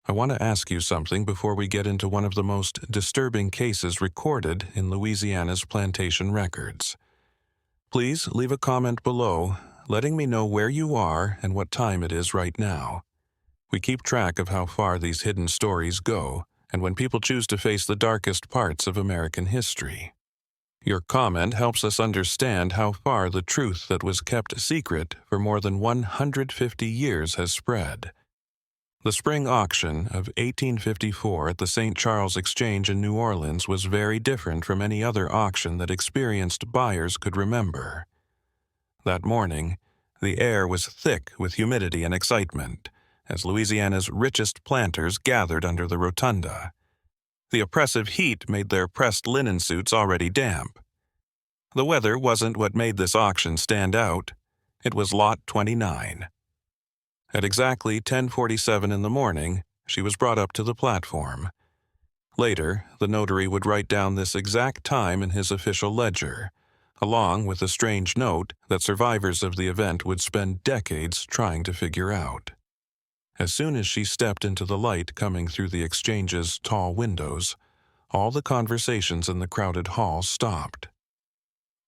I want to ask you something before we get into one of the most disturbing cases recorded in Louisiana's plantation records. Please leave a comment below, letting me know where you are and what time it is right now. We keep track of how far these hidden stories go, and when people choose to face the darkest parts of American history. Your comment helps us understand how far the truth that was kept secret for more than 150 years has spread. The spring auction of 1854 at the St. Charles Exchange in New Orleans was very different from any other auction that experienced buyers could remember. That morning, the air was thick with humidity and excitement as Louisiana's richest planters gathered under the rotunda. The oppressive heat made their pressed linen suits already damp. The weather wasn't what made this auction stand out. It was Lot 29. At exactly 10:47 in the morning, she was brought up to the platform. Later, the notary would write down this exact time in his official ledger, along with a strange note that survivors of the event would spend decades trying to figure out. As soon as she stepped into the light coming through the exchange's tall windows, all the conversations in the crowded hall stopped.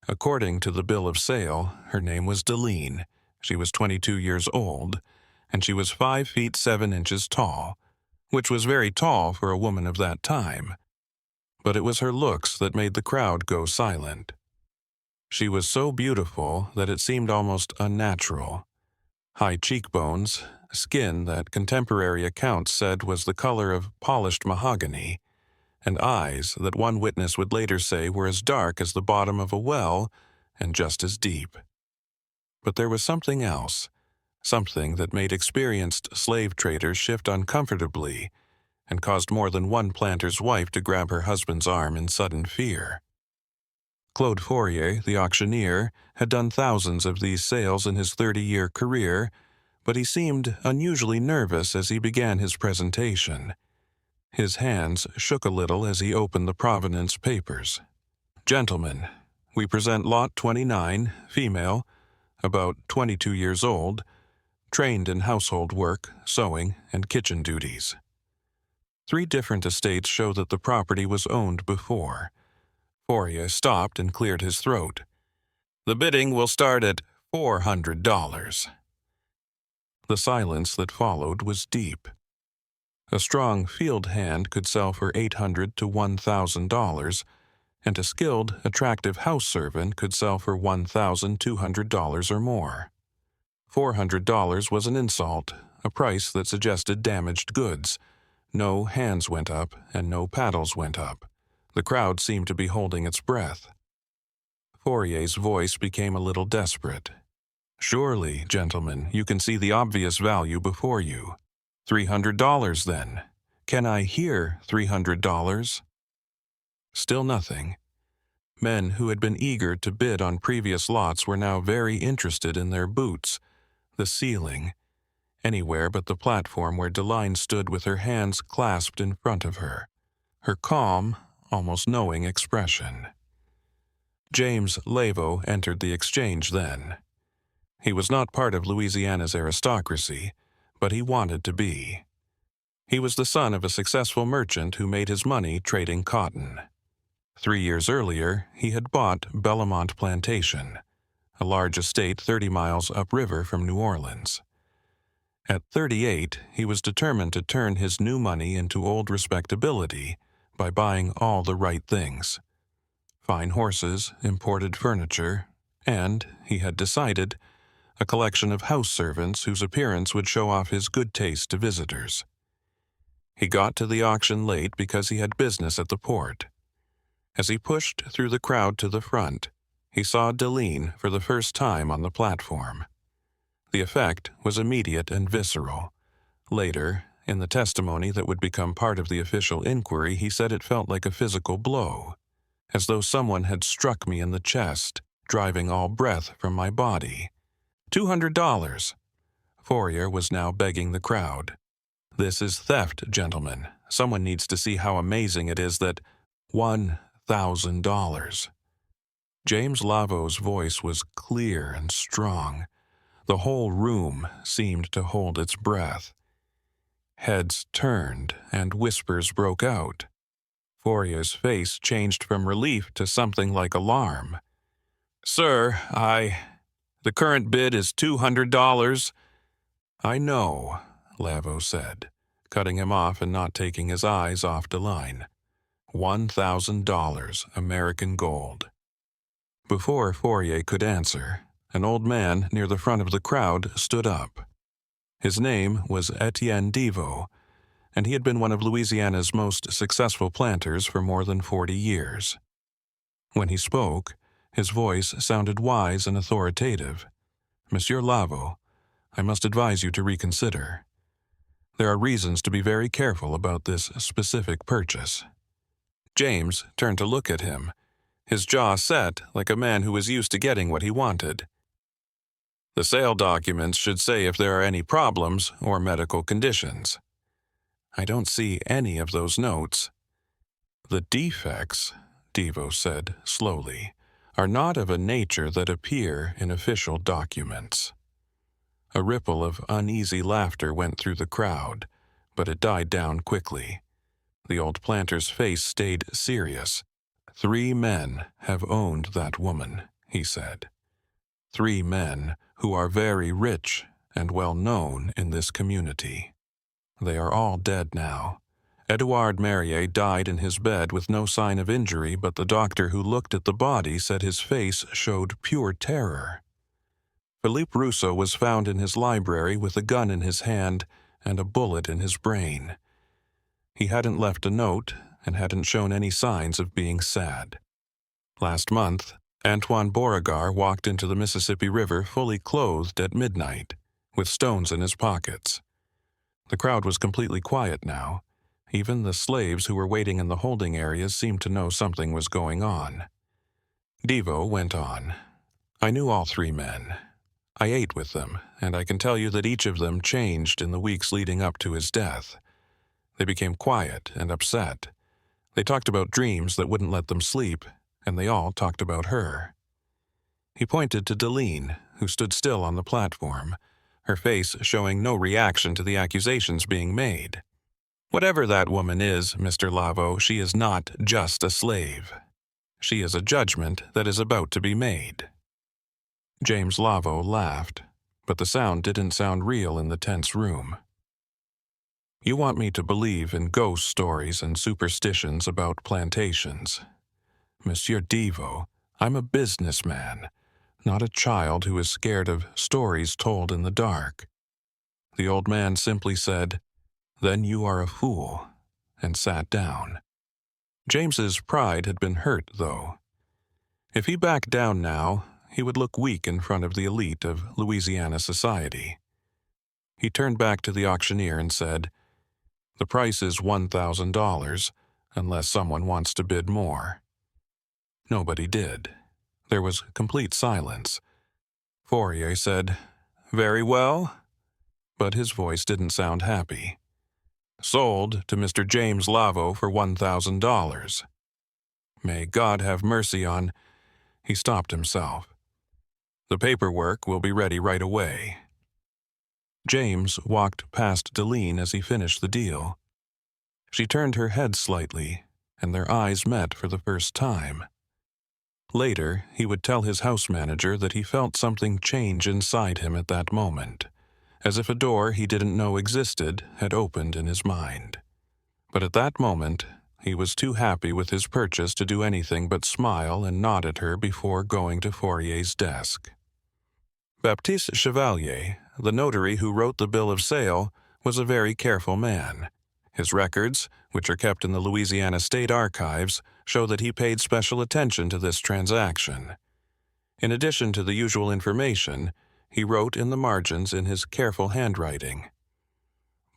According to the bill of sale, her name was Deline. She was 22 years old, and she was 5 feet 7 inches tall, which was very tall for a woman of that time. But it was her looks that made the crowd go silent. She was so beautiful that it seemed almost unnatural. High cheekbones, skin that contemporary accounts said was the color of polished mahogany, and eyes that one witness would later say were as dark as the bottom of a well and just as deep. But there was something else, something that made experienced slave traders shift uncomfortably and caused more than one planter's wife to grab her husband's arm in sudden fear. Claude Fourier, the auctioneer, had done thousands of these sales in his 30-year career, but he seemed unusually nervous as he began his presentation. His hands shook a little as he opened the provenance papers. "Gentlemen, we present Lot 29, female, about 22 years old, trained in household work, sewing, and kitchen duties." 3 different estates show that the property was owned before. Fourier stopped and cleared his throat. "The bidding will start at $400. The silence that followed was deep. A strong field hand could sell for $800 to $1,000, and a skilled, attractive house servant could sell for $1,200 or more. $400 was an insult, a price that suggested damaged goods. No hands went up and no paddles went up. The crowd seemed to be holding its breath. Fourier's voice became a little desperate. "Surely, gentlemen, you can see the obvious value before you. $300 then. Can I hear $300? Still nothing. Men who had been eager to bid on previous lots were now very interested in their boots, the ceiling, anywhere but the platform where Deline stood with her hands clasped in front of her, her calm, almost knowing expression. James Laveau entered the exchange then. He was not part of Louisiana's aristocracy, but he wanted to be. He was the son of a successful merchant who made his money trading cotton. 3 years earlier, he had bought Bellamont Plantation, a large estate 30 miles upriver from New Orleans. At 38, he was determined to turn his new money into old respectability by buying all the right things: fine horses, imported furniture, and, he had decided, a collection of house servants whose appearance would show off his good taste to visitors. He got to the auction late because he had business at the port. As he pushed through the crowd to the front, he saw Deline for the first time on the platform. The effect was immediate and visceral. Later, in the testimony that would become part of the official inquiry, he said it felt like a physical blow, as though someone had struck me in the chest, driving all breath from my body. $200. Fourier was now begging the crowd. "This is theft, gentlemen. Someone needs to see how amazing it is that $1,000. James Laveau's voice was clear and strong. The whole room seemed to hold its breath. Heads turned and whispers broke out. Fourier's face changed from relief to something like alarm. "Sir, the current bid is $200. "I know," Lavo said, cutting him off and not taking his eyes off Deline. $1,000 American gold. Before Fourier could answer, an old man near the front of the crowd stood up. His name was Etienne Deveau, and he had been one of Louisiana's most successful planters for more than 40 years. When he spoke, his voice sounded wise and authoritative. "Monsieur Lavo, I must advise you to reconsider. There are reasons to be very careful about this specific purchase." James turned to look at him, his jaw set like a man who was used to getting what he wanted. "The sale documents should say if there are any problems or medical conditions." "I don't see any of those notes." "The defects," Deveau said slowly, "are not of a nature that appear in official documents." A ripple of uneasy laughter went through the crowd, but it died down quickly. The old planter's face stayed serious. "3 men have owned that woman," he said. 3 men who are very rich and well known in this community. They are all dead now. Edouard Merrier died in his bed with no sign of injury, but the doctor who looked at the body said his face showed pure terror. Philippe Rousseau was found in his library with a gun in his hand and a bullet in his brain. He hadn't left a note and hadn't shown any signs of being sad. Last month, Antoine Beauregard walked into the Mississippi River fully clothed at midnight, with stones in his pockets. The crowd was completely quiet now. Even the slaves who were waiting in the holding areas seemed to know something was going on. Deveau went on. "I knew all 3 men. I ate with them, and I can tell you that each of them changed in the weeks leading up to his death. They became quiet and upset. They talked about dreams that wouldn't let them sleep, and they all talked about her." He pointed to Deline, who stood still on the platform, her face showing no reaction to the accusations being made. "Whatever that woman is, Mr. Lavo, she is not just a slave. She is a judgment that is about to be made." James Lavo laughed, but the sound didn't sound real in the tense room. "You want me to believe in ghost stories and superstitions about plantations. Monsieur Deveau, I'm a businessman, not a child who is scared of stories told in the dark." The old man simply said, "Then you are a fool," and sat down. James's pride had been hurt, though. If he backed down now, he would look weak in front of the elite of Louisiana society. He turned back to the auctioneer and said, "The price is $1,000, unless someone wants to bid more." Nobody did. There was complete silence. Fourier said, "Very well," but his voice didn't sound happy. "Sold to Mr. James Lavo for $1,000. May God have mercy on—" He stopped himself. "The paperwork will be ready right away." James walked past Deline as he finished the deal. She turned her head slightly, and their eyes met for the first time. Later, he would tell his house manager that he felt something change inside him at that moment, as if a door he didn't know existed had opened in his mind. But at that moment, he was too happy with his purchase to do anything but smile and nod at her before going to Fourier's desk. Baptiste Chevalier, the notary who wrote the bill of sale, was a very careful man. His records, which are kept in the Louisiana State Archives, show that he paid special attention to this transaction. In addition to the usual information, he wrote in the margins in his careful handwriting,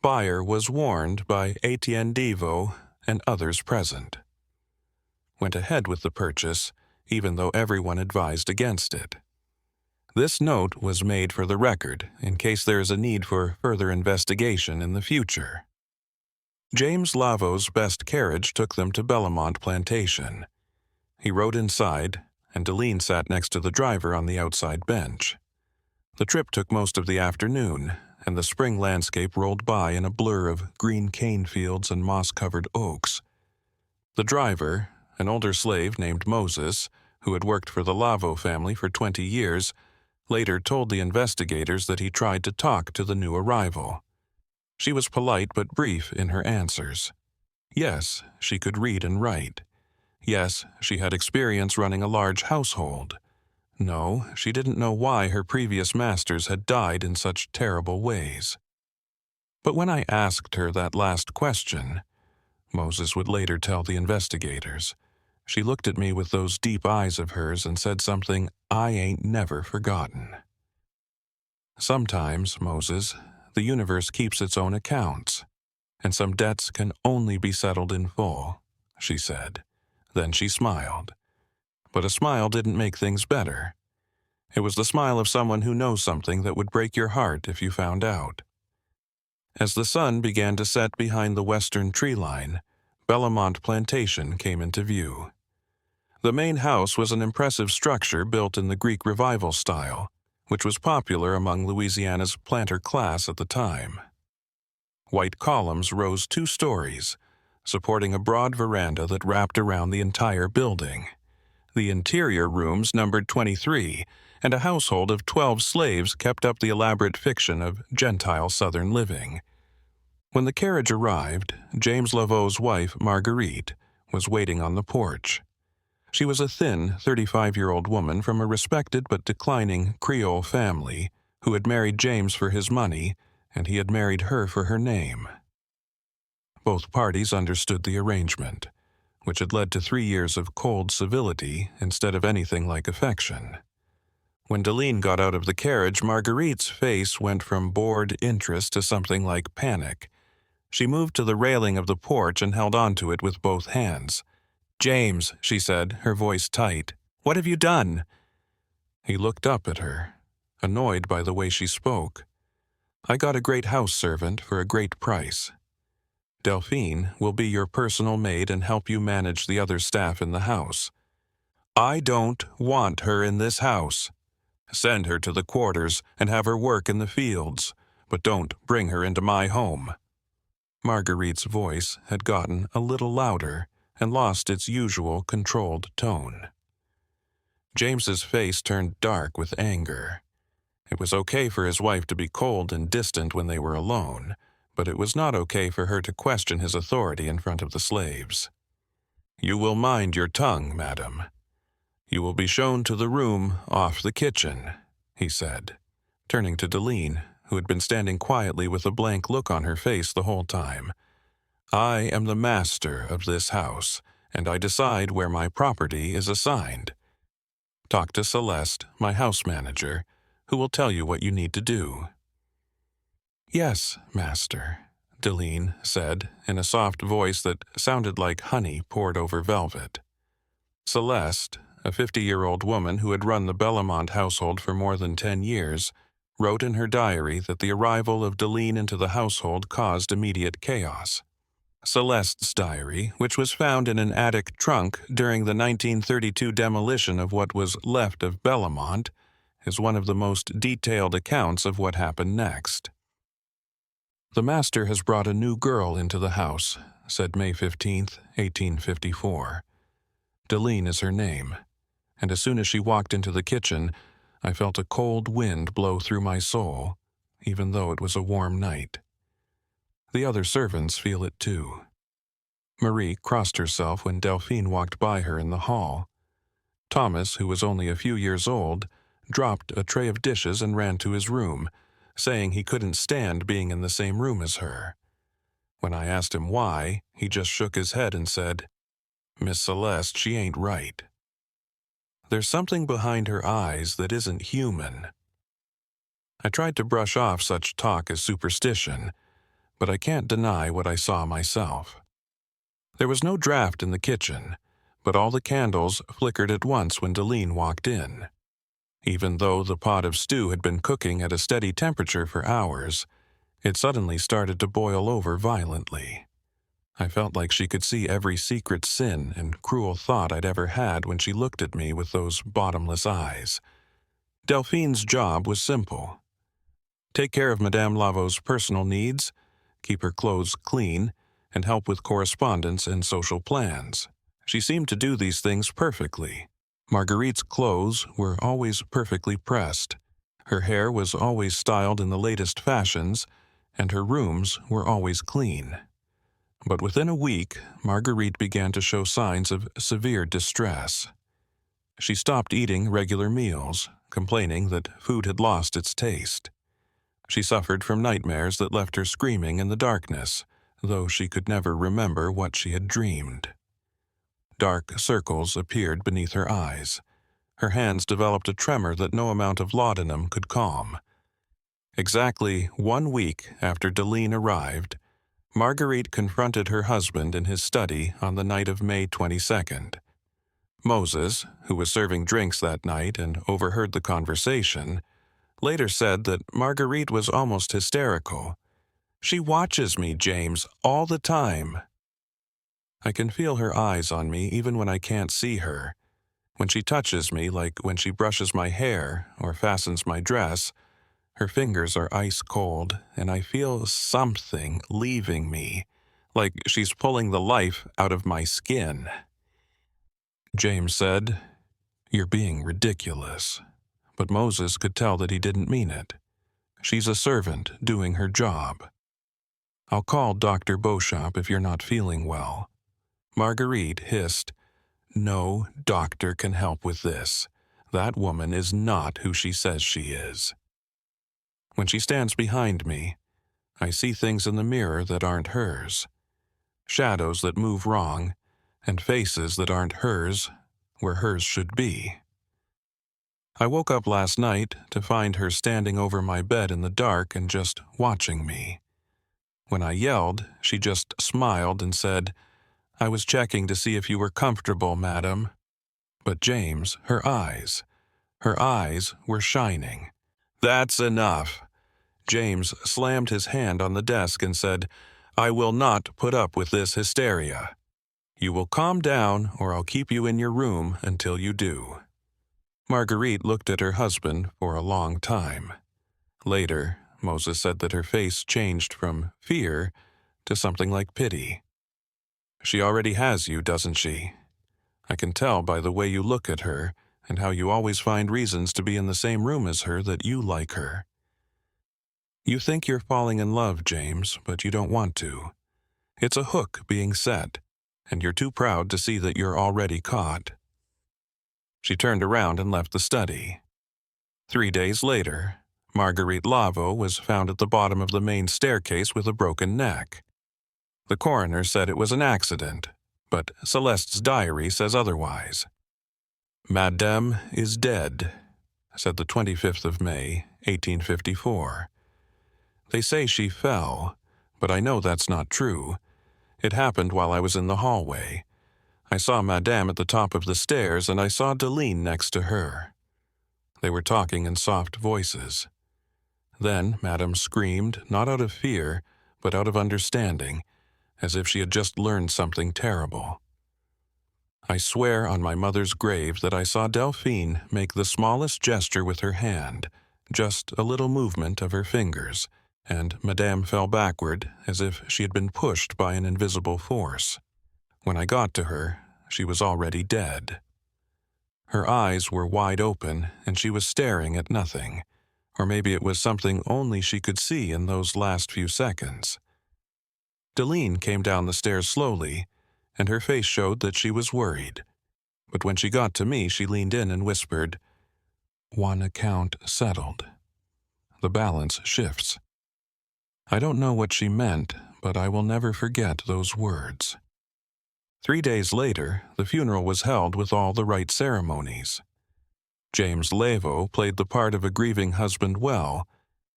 "Buyer was warned by Etienne Deveau and others present." Went ahead with the purchase, even though everyone advised against it. This note was made for the record in case there is a need for further investigation in the future. James Lavo's best carriage took them to Bellamont Plantation. He rode inside, and Deline sat next to the driver on the outside bench. The trip took most of the afternoon, and the spring landscape rolled by in a blur of green cane fields and moss-covered oaks. The driver, an older slave named Moses, who had worked for the Lavo family for 20 years, later told the investigators that he tried to talk to the new arrival. She was polite but brief in her answers. Yes, she could read and write. Yes, she had experience running a large household. No, she didn't know why her previous masters had died in such terrible ways. But when I asked her that last question, Moses would later tell the investigators, she looked at me with those deep eyes of hers and said something I ain't never forgotten. Sometimes, Moses, the universe keeps its own accounts, and some debts can only be settled in full, she said. Then she smiled. But a smile didn't make things better. It was the smile of someone who knows something that would break your heart if you found out. As the sun began to set behind the western tree line, Bellamont Plantation came into view. The main house was an impressive structure built in the Greek Revival style, which was popular among Louisiana's planter class at the time. White columns rose 2 stories, supporting a broad veranda that wrapped around the entire building. The interior rooms numbered 23, and a household of 12 slaves kept up the elaborate fiction of Gentile Southern living. When the carriage arrived, James Laveau's wife, Marguerite, was waiting on the porch. She was a thin, 35-year-old woman from a respected but declining Creole family who had married James for his money, and he had married her for her name. Both parties understood the arrangement, which had led to 3 years of cold civility instead of anything like affection. When Deline got out of the carriage, Marguerite's face went from bored interest to something like panic. She moved to the railing of the porch and held onto it with both hands. "James," she said, her voice tight, "what have you done?" He looked up at her, annoyed by the way she spoke. "I got a great house servant for a great price. Delphine will be your personal maid and help you manage the other staff in the house. I don't want her in this house. Send her to the quarters and have her work in the fields, but don't bring her into my home." Marguerite's voice had gotten a little louder and lost its usual controlled tone. James's face turned dark with anger. It was okay for his wife to be cold and distant when they were alone, but it was not okay for her to question his authority in front of the slaves. "You will mind your tongue, madam. You will be shown to the room off the kitchen," he said, turning to Deline, who had been standing quietly with a blank look on her face the whole time. "I am the master of this house, and I decide where my property is assigned. Talk to Celeste, my house manager, who will tell you what you need to do." "Yes, master," Deline said in a soft voice that sounded like honey poured over velvet. Celeste, a 50-year-old woman who had run the Bellamont household for more than 10 years, wrote in her diary that the arrival of Deline into the household caused immediate chaos. Celeste's diary, which was found in an attic trunk during the 1932 demolition of what was left of Bellamont, is one of the most detailed accounts of what happened next. "The master has brought a new girl into the house," said May 15, 1854. "Deline is her name, and as soon as she walked into the kitchen, I felt a cold wind blow through my soul, even though it was a warm night. The other servants feel it too." Marie crossed herself when Delphine walked by her in the hall. Thomas, who was only a few years old, dropped a tray of dishes and ran to his room, saying he couldn't stand being in the same room as her. When I asked him why, he just shook his head and said, "Miss Celeste, she ain't right. There's something behind her eyes that isn't human." I tried to brush off such talk as superstition, but I can't deny what I saw myself. There was no draft in the kitchen, but all the candles flickered at once when Deline walked in. Even though the pot of stew had been cooking at a steady temperature for hours, it suddenly started to boil over violently. I felt like she could see every secret sin and cruel thought I'd ever had when she looked at me with those bottomless eyes. Delphine's job was simple: take care of Madame Lavo's personal needs, keep her clothes clean, and help with correspondence and social plans. She seemed to do these things perfectly. Marguerite's clothes were always perfectly pressed. Her hair was always styled in the latest fashions, and her rooms were always clean. But within a week, Marguerite began to show signs of severe distress. She stopped eating regular meals, complaining that food had lost its taste. She suffered from nightmares that left her screaming in the darkness, though she could never remember what she had dreamed. Dark circles appeared beneath her eyes. Her hands developed a tremor that no amount of laudanum could calm. Exactly 1 week after Deline arrived, Marguerite confronted her husband in his study on the night of May 22nd. Moses, who was serving drinks that night and overheard the conversation, later said that Marguerite was almost hysterical. "She watches me, James, all the time." I can feel her eyes on me even when I can't see her. When she touches me, like when she brushes my hair or fastens my dress, her fingers are ice cold, and I feel something leaving me, like she's pulling the life out of my skin. James said, "You're being ridiculous." But Moses could tell that he didn't mean it. She's a servant doing her job. "I'll call Dr. Beauchamp if you're not feeling well." Marguerite hissed, "No doctor can help with this. That woman is not who she says she is." When she stands behind me, I see things in the mirror that aren't hers. Shadows that move wrong, and faces that aren't hers where hers should be. I woke up last night to find her standing over my bed in the dark and just watching me. When I yelled, she just smiled and said, "I was checking to see if you were comfortable, madam." But James, her eyes were shining. "That's enough." James slammed his hand on the desk and said, "I will not put up with this hysteria. You will calm down or I'll keep you in your room until you do." Marguerite looked at her husband for a long time. Later, Moses said that her face changed from fear to something like pity. "She already has you, doesn't she? I can tell by the way you look at her and how you always find reasons to be in the same room as her that you like her. You think you're falling in love, James, but you don't want to. It's a hook being set, and you're too proud to see that you're already caught." She turned around and left the study. 3 days later, Marguerite Lavo was found at the bottom of the main staircase with a broken neck. The coroner said it was an accident, but Celeste's diary says otherwise. "Madame is dead," said the 25th of May, 1854. "They say she fell, but I know that's not true. It happened while I was in the hallway. I saw Madame at the top of the stairs, and I saw Deline next to her. They were talking in soft voices. Then Madame screamed, not out of fear, but out of understanding, as if she had just learned something terrible. I swear on my mother's grave that I saw Delphine make the smallest gesture with her hand, just a little movement of her fingers, and Madame fell backward as if she had been pushed by an invisible force. When I got to her, she was already dead. Her eyes were wide open, and she was staring at nothing, or maybe it was something only she could see in those last few seconds. Deline came down the stairs slowly, and her face showed that she was worried. But when she got to me, she leaned in and whispered, "One account settled. The balance shifts." I don't know what she meant, but I will never forget those words. 3 days later, the funeral was held with all the right ceremonies. James Lavo played the part of a grieving husband well,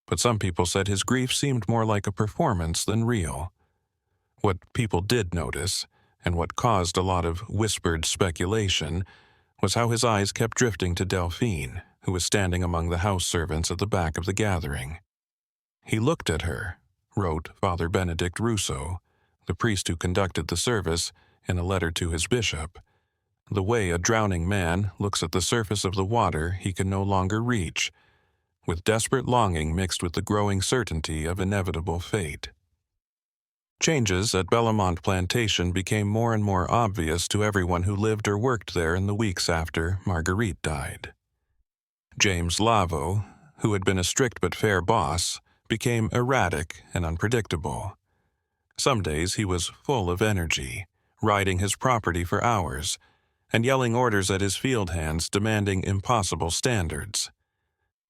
but some people said his grief seemed more like a performance than real. What people did notice, and what caused a lot of whispered speculation, was how his eyes kept drifting to Delphine, who was standing among the house servants at the back of the gathering. "He looked at her," wrote Father Benedict Russo, the priest who conducted the service, in a letter to his bishop, "the way a drowning man looks at the surface of the water he can no longer reach. with desperate longing mixed with the growing certainty of inevitable fate. Changes at Bellamont Plantation became more and more obvious to everyone who lived or worked there in the weeks after Marguerite died. James Lavo, who had been a strict but fair boss, became erratic and unpredictable. Some days he was full of energy, riding his property for hours, and yelling orders at his field hands demanding impossible standards.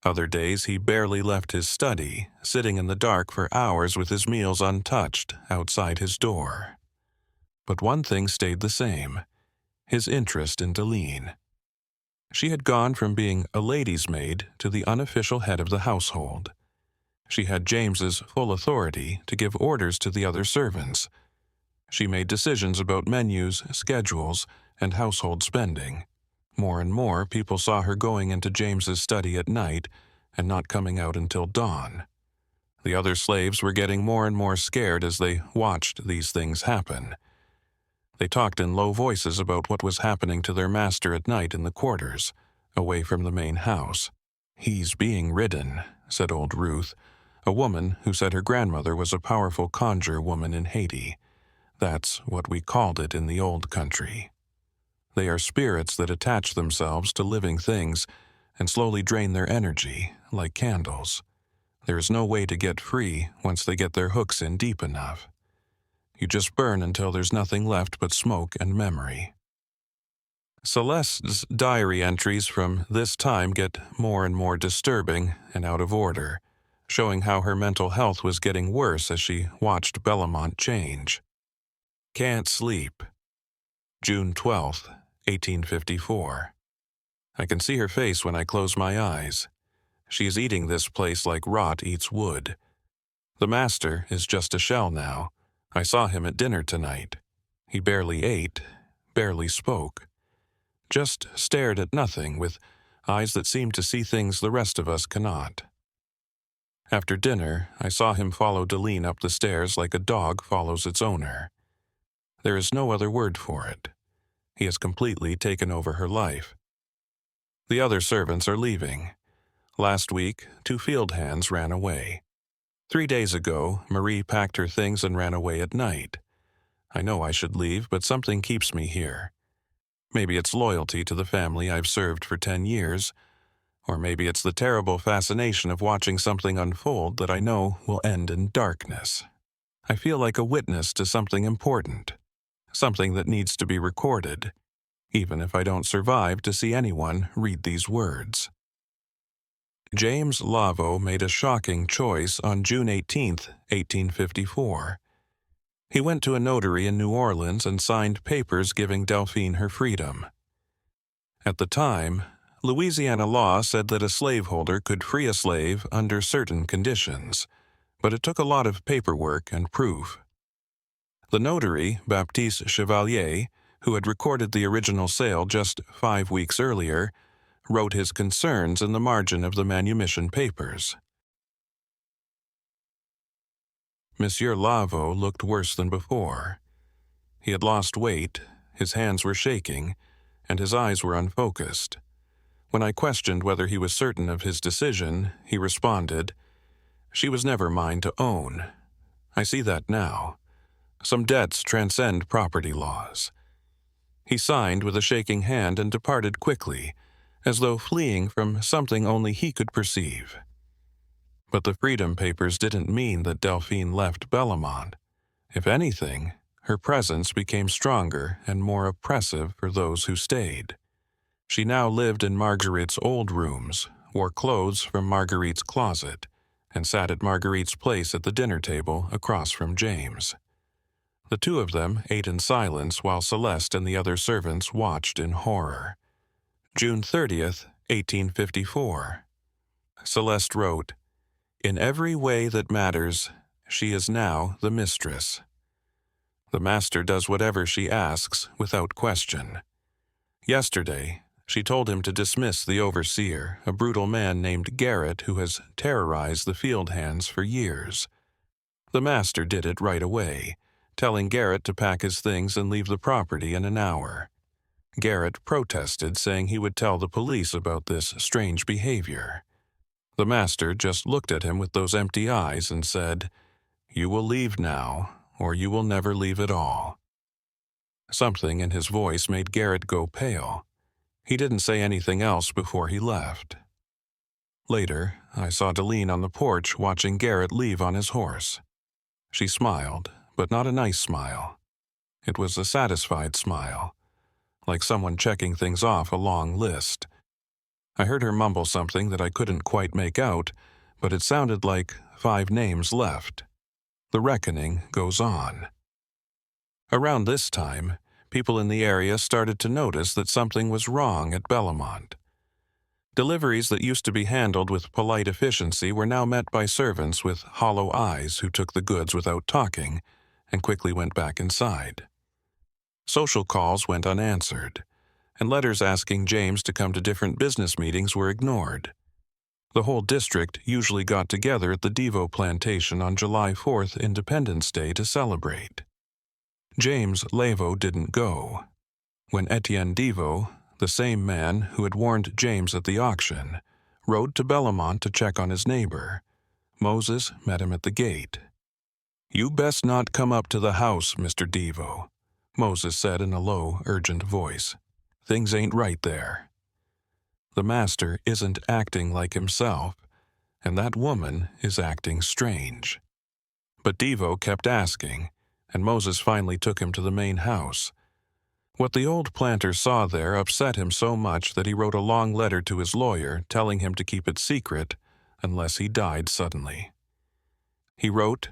Other days he barely left his study, sitting in the dark for hours with his meals untouched outside his door. But one thing stayed the same: his interest in Deline. She had gone from being a lady's maid to the unofficial head of the household. She had James's full authority to give orders to the other servants. She made decisions about menus, schedules, and household spending. More and more people saw her going into James's study at night and not coming out until dawn. The other slaves were getting more and more scared as they watched these things happen. They talked in low voices about what was happening to their master at night in the quarters, away from the main house. "He's being ridden," said old Ruth, a woman who said her grandmother was a powerful conjure woman in Haiti. That's what we called it in the old country. They are spirits that attach themselves to living things and slowly drain their energy, like candles. There is no way to get free once they get their hooks in deep enough. You just burn until there's nothing left but smoke and memory. Celeste's diary entries from this time get more and more disturbing and out of order, showing how her mental health was getting worse as she watched Bellamont change. Can't sleep. June 12, 1854. I can see her face when I close my eyes. She is eating this place like rot eats wood. The master is just a shell now. I saw him at dinner tonight. He barely ate, barely spoke. Just stared at nothing with eyes that seemed to see things the rest of us cannot. After dinner, I saw him follow Deline up the stairs like a dog follows its owner. There is no other word for it. He has completely taken over her life. The other servants are leaving. Last week, 2 field hands ran away. 3 days ago, Marie packed her things and ran away at night. I know I should leave, but something keeps me here. Maybe it's loyalty to the family I've served for 10 years, or maybe it's the terrible fascination of watching something unfold that I know will end in darkness. I feel like a witness to something important, something that needs to be recorded, even if I don't survive to see anyone read these words. James Lavo made a shocking choice on June 18, 1854. He went to a notary in New Orleans and signed papers giving Delphine her freedom. At the time, Louisiana law said that a slaveholder could free a slave under certain conditions, but it took a lot of paperwork and proof. The notary, Baptiste Chevalier, who had recorded the original sale just 5 weeks earlier, wrote his concerns in the margin of the manumission papers. Monsieur Lavo looked worse than before. He had lost weight, his hands were shaking, and his eyes were unfocused. When I questioned whether he was certain of his decision, he responded, "She was never mine to own. I see that now. Some debts transcend property laws." He signed with a shaking hand and departed quickly, as though fleeing from something only he could perceive. But the freedom papers didn't mean that Delphine left Bellamont. If anything, her presence became stronger and more oppressive for those who stayed. She now lived in Marguerite's old rooms, wore clothes from Marguerite's closet, and sat at Marguerite's place at the dinner table across from James. The 2 of them ate in silence while Celeste and the other servants watched in horror. June 30th, 1854. Celeste wrote, "In every way that matters, she is now the mistress. The master does whatever she asks without question. Yesterday, she told him to dismiss the overseer, a brutal man named Garrett who has terrorized the field hands for years. The master did it right away, telling Garrett to pack his things and leave the property in an hour. Garrett protested, saying he would tell the police about this strange behavior. The master just looked at him with those empty eyes and said, "You will leave now, or you will never leave at all." Something in his voice made Garrett go pale. He didn't say anything else before he left. Later, I saw Deline on the porch watching Garrett leave on his horse. She smiled, but not a nice smile. It was a satisfied smile, like someone checking things off a long list. I heard her mumble something that I couldn't quite make out, but it sounded like 5 names left. The reckoning goes on. Around this time, people in the area started to notice that something was wrong at Bellamont. Deliveries that used to be handled with polite efficiency were now met by servants with hollow eyes who took the goods without talking and quickly went back inside. Social calls went unanswered, and letters asking James to come to different business meetings were ignored. The whole district usually got together at the Devo Plantation on July 4th, Independence Day, to celebrate. James Lavo didn't go. When Etienne Devo, the same man who had warned James at the auction, rode to Bellamont to check on his neighbor, Moses met him at the gate. "You best not come up to the house, Mr. Devo," Moses said in a low, urgent voice. "Things ain't right there." The master isn't acting like himself, and that woman is acting strange. But Devo kept asking, and Moses finally took him to the main house. What the old planter saw there upset him so much that he wrote a long letter to his lawyer telling him to keep it secret unless he died suddenly. He wrote,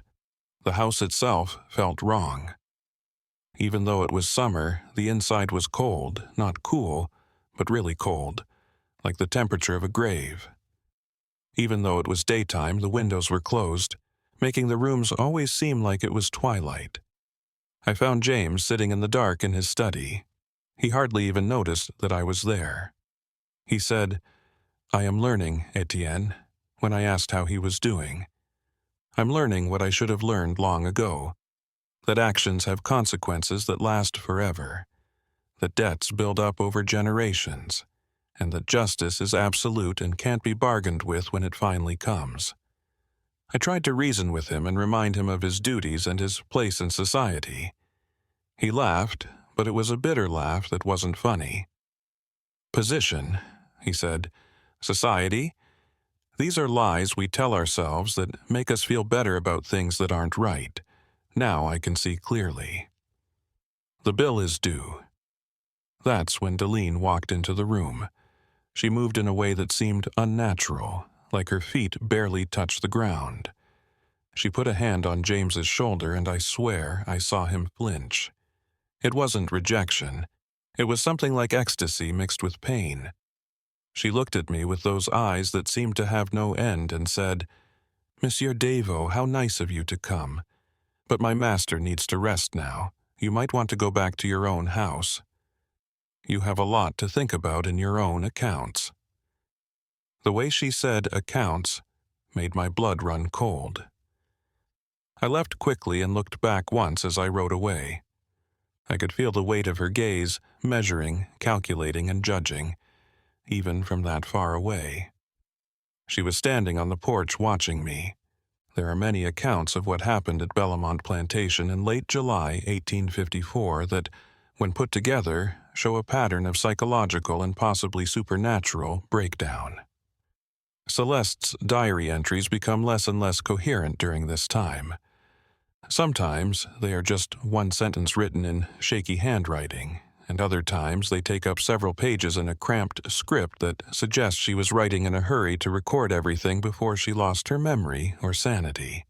"The house itself felt wrong. Even though it was summer, the inside was cold, not cool, but really cold, like the temperature of a grave. Even though it was daytime, the windows were closed, making the rooms always seem like it was twilight. I found James sitting in the dark in his study. He hardly even noticed that I was there. He said, 'I am learning, Etienne,' when I asked how he was doing. 'I'm learning what I should have learned long ago, that actions have consequences that last forever, that debts build up over generations, and that justice is absolute and can't be bargained with when it finally comes.' I tried to reason with him and remind him of his duties and his place in society. He laughed, but it was a bitter laugh that wasn't funny. 'Position,' he said. 'Society? These are lies we tell ourselves that make us feel better about things that aren't right. Now I can see clearly. The bill is due.' That's when Deline walked into the room. She moved in a way that seemed unnatural, like her feet barely touched the ground. She put a hand on James's shoulder, and I swear I saw him flinch. It wasn't rejection. It was something like ecstasy mixed with pain. She looked at me with those eyes that seemed to have no end and said, 'Monsieur Devo, how nice of you to come. But my master needs to rest now. You might want to go back to your own house. You have a lot to think about in your own accounts.' The way she said 'accounts' made my blood run cold. I left quickly and looked back once as I rode away. I could feel the weight of her gaze, measuring, calculating, and judging, even from that far away. She was standing on the porch watching me. There are many accounts of what happened at Bellamont Plantation in late July 1854 that, when put together, show a pattern of psychological and possibly supernatural breakdown. Celeste's diary entries become less and less coherent during this time. Sometimes they are just one sentence written in shaky handwriting, and other times they take up several pages in a cramped script that suggests she was writing in a hurry to record everything before she lost her memory or sanity.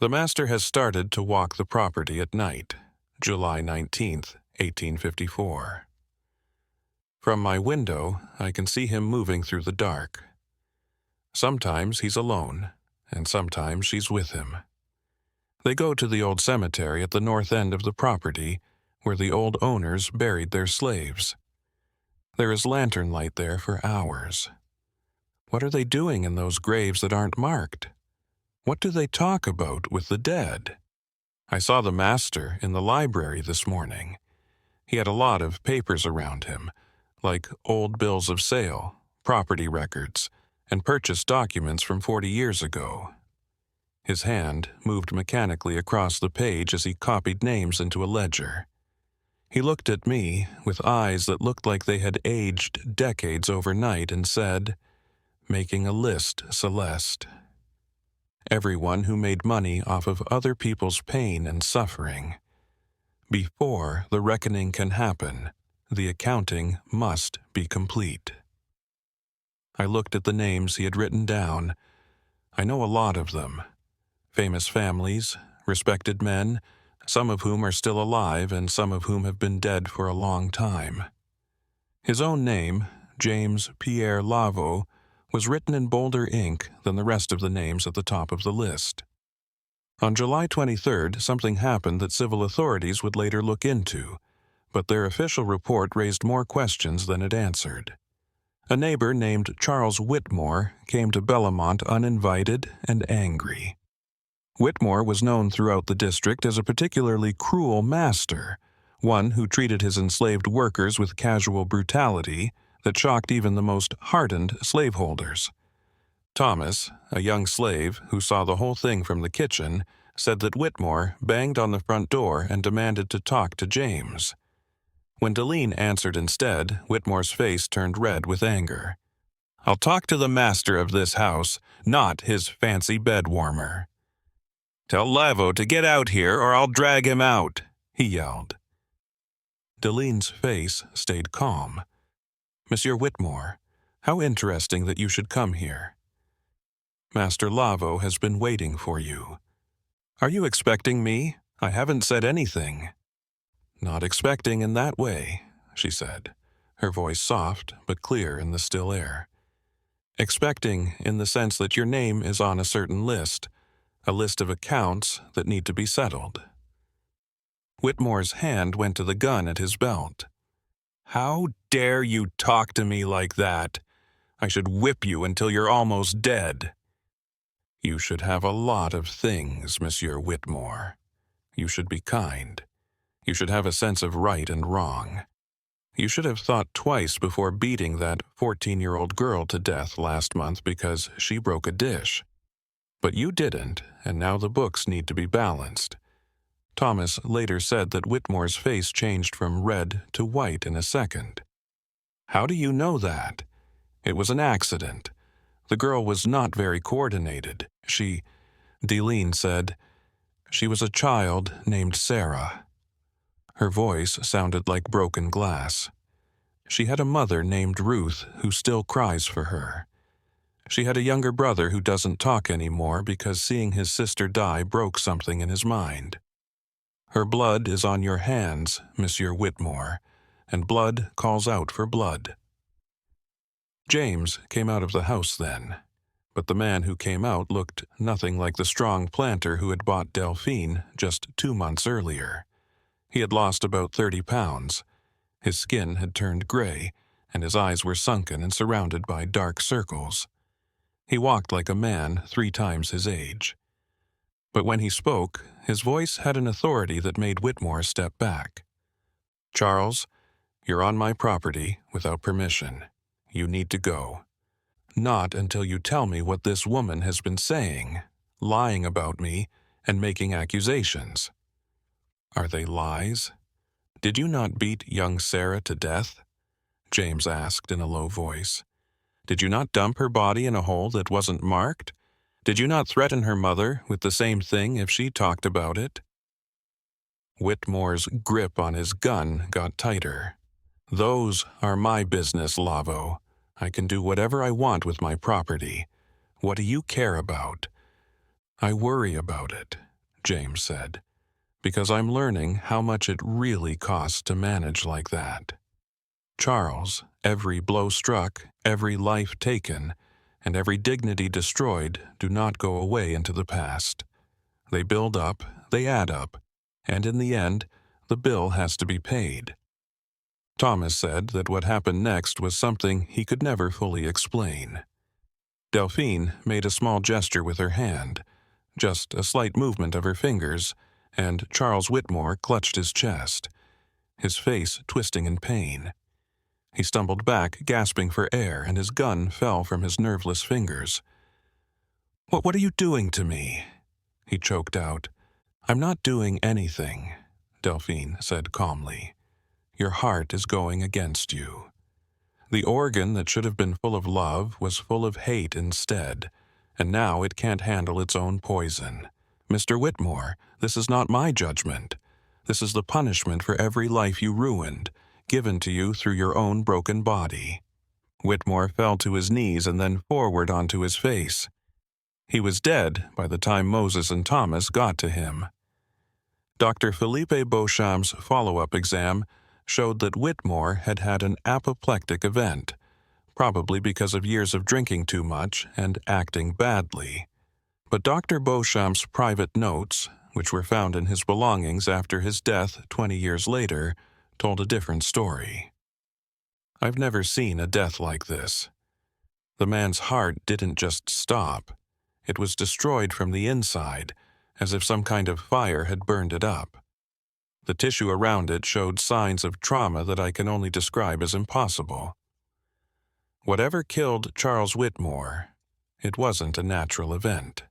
The master has started to walk the property at night, July 19th, 1854. From my window, I can see him moving through the dark. Sometimes he's alone, and sometimes she's with him. They go to the old cemetery at the north end of the property, where the old owners buried their slaves. There is lantern light there for hours. What are they doing in those graves that aren't marked? What do they talk about with the dead? I saw the master in the library this morning. He had a lot of papers around him, like old bills of sale, property records, and purchased documents from 40 years ago. His hand moved mechanically across the page as he copied names into a ledger. He looked at me with eyes that looked like they had aged decades overnight and said, "Making a list, Celeste. Everyone who made money off of other people's pain and suffering. Before the reckoning can happen, the accounting must be complete." I looked at the names he had written down. I know a lot of them. Famous families, respected men, some of whom are still alive and some of whom have been dead for a long time. His own name, James Pierre Lavo, was written in bolder ink than the rest of the names at the top of the list. On July 23rd, something happened that civil authorities would later look into, but their official report raised more questions than it answered. A neighbor named Charles Whitmore came to Bellamont uninvited and angry. Whitmore was known throughout the district as a particularly cruel master, one who treated his enslaved workers with casual brutality that shocked even the most hardened slaveholders. Thomas, a young slave who saw the whole thing from the kitchen, said that Whitmore banged on the front door and demanded to talk to James. When Deline answered instead, Whitmore's face turned red with anger. "I'll talk to the master of this house, not his fancy bed warmer." "Tell Lavo to get out here or I'll drag him out," he yelled. Deline's face stayed calm. "Monsieur Whitmore, how interesting that you should come here. Master Lavo has been waiting for you. Are you expecting me? I haven't said anything." "Not expecting in that way," she said, her voice soft but clear in the still air. "Expecting in the sense that your name is on a certain list, a list of accounts that need to be settled." Whitmore's hand went to the gun at his belt. "How dare you talk to me like that? I should whip you until you're almost dead." "You should have a lot of things, Monsieur Whitmore. You should be kind. You should have a sense of right and wrong. You should have thought twice before beating that 14-year-old girl to death last month because she broke a dish. But you didn't, and now the books need to be balanced." Thomas later said that Whitmore's face changed from red to white in a second. "How do you know that? It was an accident. The girl was not very coordinated. Deline said, she was a child named Sarah." Her voice sounded like broken glass. "She had a mother named Ruth who still cries for her. She had a younger brother who doesn't talk anymore because seeing his sister die broke something in his mind. Her blood is on your hands, Monsieur Whitmore, and blood calls out for blood." James came out of the house then, but the man who came out looked nothing like the strong planter who had bought Delphine just 2 months earlier. He had lost about 30 pounds. His skin had turned gray, and his eyes were sunken and surrounded by dark circles. He walked like a man 3 times his age. But when he spoke, his voice had an authority that made Whitmore step back. "Charles, you're on my property without permission. You need to go. Not until you tell me what this woman has been saying, lying about me, and making accusations." "Are they lies? Did you not beat young Sarah to death?" James asked in a low voice. "Did you not dump her body in a hole that wasn't marked? Did you not threaten her mother with the same thing if she talked about it?" Whitmore's grip on his gun got tighter. "Those are my business, Lavo. I can do whatever I want with my property. What do you care about?" "I worry about it," James said, "because I'm learning how much it really costs to manage like that. Charles, every blow struck, every life taken, and every dignity destroyed do not go away into the past. They build up, they add up, and in the end, the bill has to be paid." Thomas said that what happened next was something he could never fully explain. Delphine made a small gesture with her hand, just a slight movement of her fingers, and Charles Whitmore clutched his chest, his face twisting in pain. He stumbled back, gasping for air, and his gun fell from his nerveless fingers. What are you doing to me?" he choked out. "I'm not doing anything," Delphine said calmly. "Your heart is going against you." The organ that should have been full of love was full of hate instead, and now it can't handle its own poison. "Mr. Whitmore, this is not my judgment. This is the punishment for every life you ruined, given to you through your own broken body." Whitmore fell to his knees and then forward onto his face. He was dead by the time Moses and Thomas got to him. Dr. Philippe Beauchamp's follow-up exam showed that Whitmore had had an apoplectic event, probably because of years of drinking too much and acting badly. But Dr. Beauchamp's private notes, which were found in his belongings after his death 20 years later, told a different story. I've never seen a death like this. The man's heart didn't just stop. It was destroyed from the inside, as if some kind of fire had burned it up. The tissue around it showed signs of trauma that I can only describe as impossible. Whatever killed Charles Whitmore, it wasn't a natural event.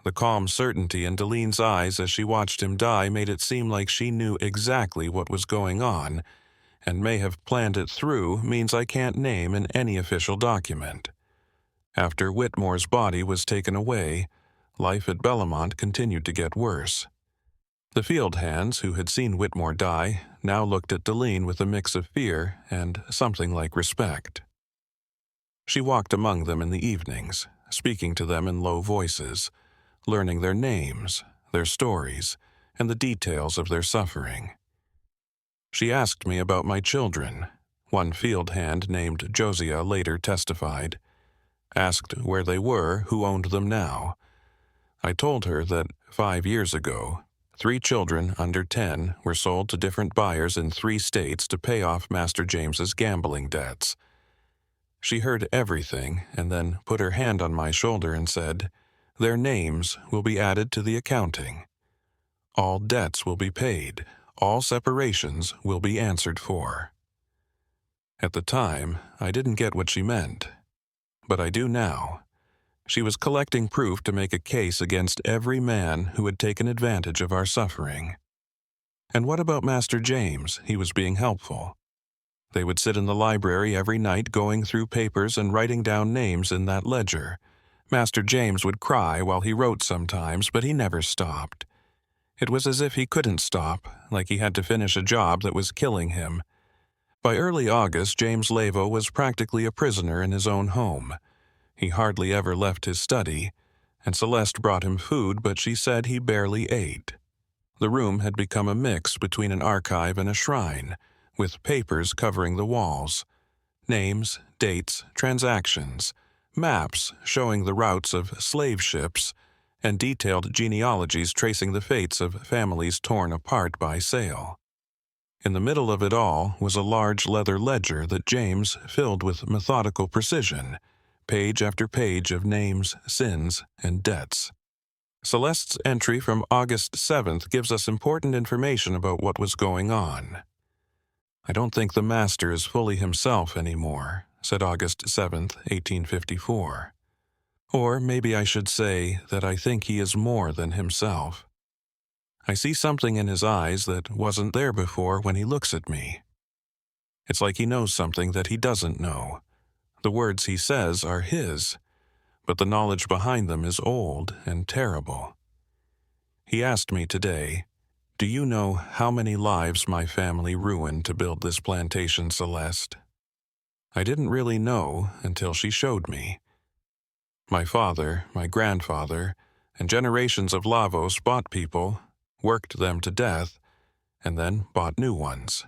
The calm certainty in Deline's eyes as she watched him die made it seem like she knew exactly what was going on, and may have planned it through means I can't name in any official document. After Whitmore's body was taken away, life at Bellamont continued to get worse. The field hands who had seen Whitmore die now looked at Deline with a mix of fear and something like respect. She walked among them in the evenings, speaking to them in low voices, learning their names, their stories, and the details of their suffering. She asked me about my children, one field hand named Josiah later testified, asked where they were, who owned them now. I told her that 5 years ago, 3 children under 10 were sold to different buyers in 3 states to pay off Master James's gambling debts. She heard everything and then put her hand on my shoulder and said, "Their names will be added to the accounting. All debts will be paid. All separations will be answered for." At the time, I didn't get what she meant, but I do now. She was collecting proof to make a case against every man who had taken advantage of our suffering. And what about Master James? He was being helpful. They would sit in the library every night going through papers and writing down names in that ledger. Master James would cry while he wrote sometimes, but he never stopped. It was as if he couldn't stop, like he had to finish a job that was killing him. By early August, James Lavo was practically a prisoner in his own home. He hardly ever left his study, and Celeste brought him food, but she said he barely ate. The room had become a mix between an archive and a shrine, with papers covering the walls. Names, dates, transactions, maps showing the routes of slave ships, and detailed genealogies tracing the fates of families torn apart by sale. In the middle of it all was a large leather ledger that James filled with methodical precision, page after page of names, sins, and debts. Celeste's entry from August 7th gives us important information about what was going on. "I don't think the master is fully himself anymore," said August 7th, 1854. "Or maybe I should say that I think he is more than himself. I see something in his eyes that wasn't there before when he looks at me. It's like he knows something that he doesn't know. The words he says are his, but the knowledge behind them is old and terrible. He asked me today, 'Do you know how many lives my family ruined to build this plantation, Celeste?' I didn't really know until she showed me. My father, my grandfather, and generations of Lavos bought people, worked them to death, and then bought new ones.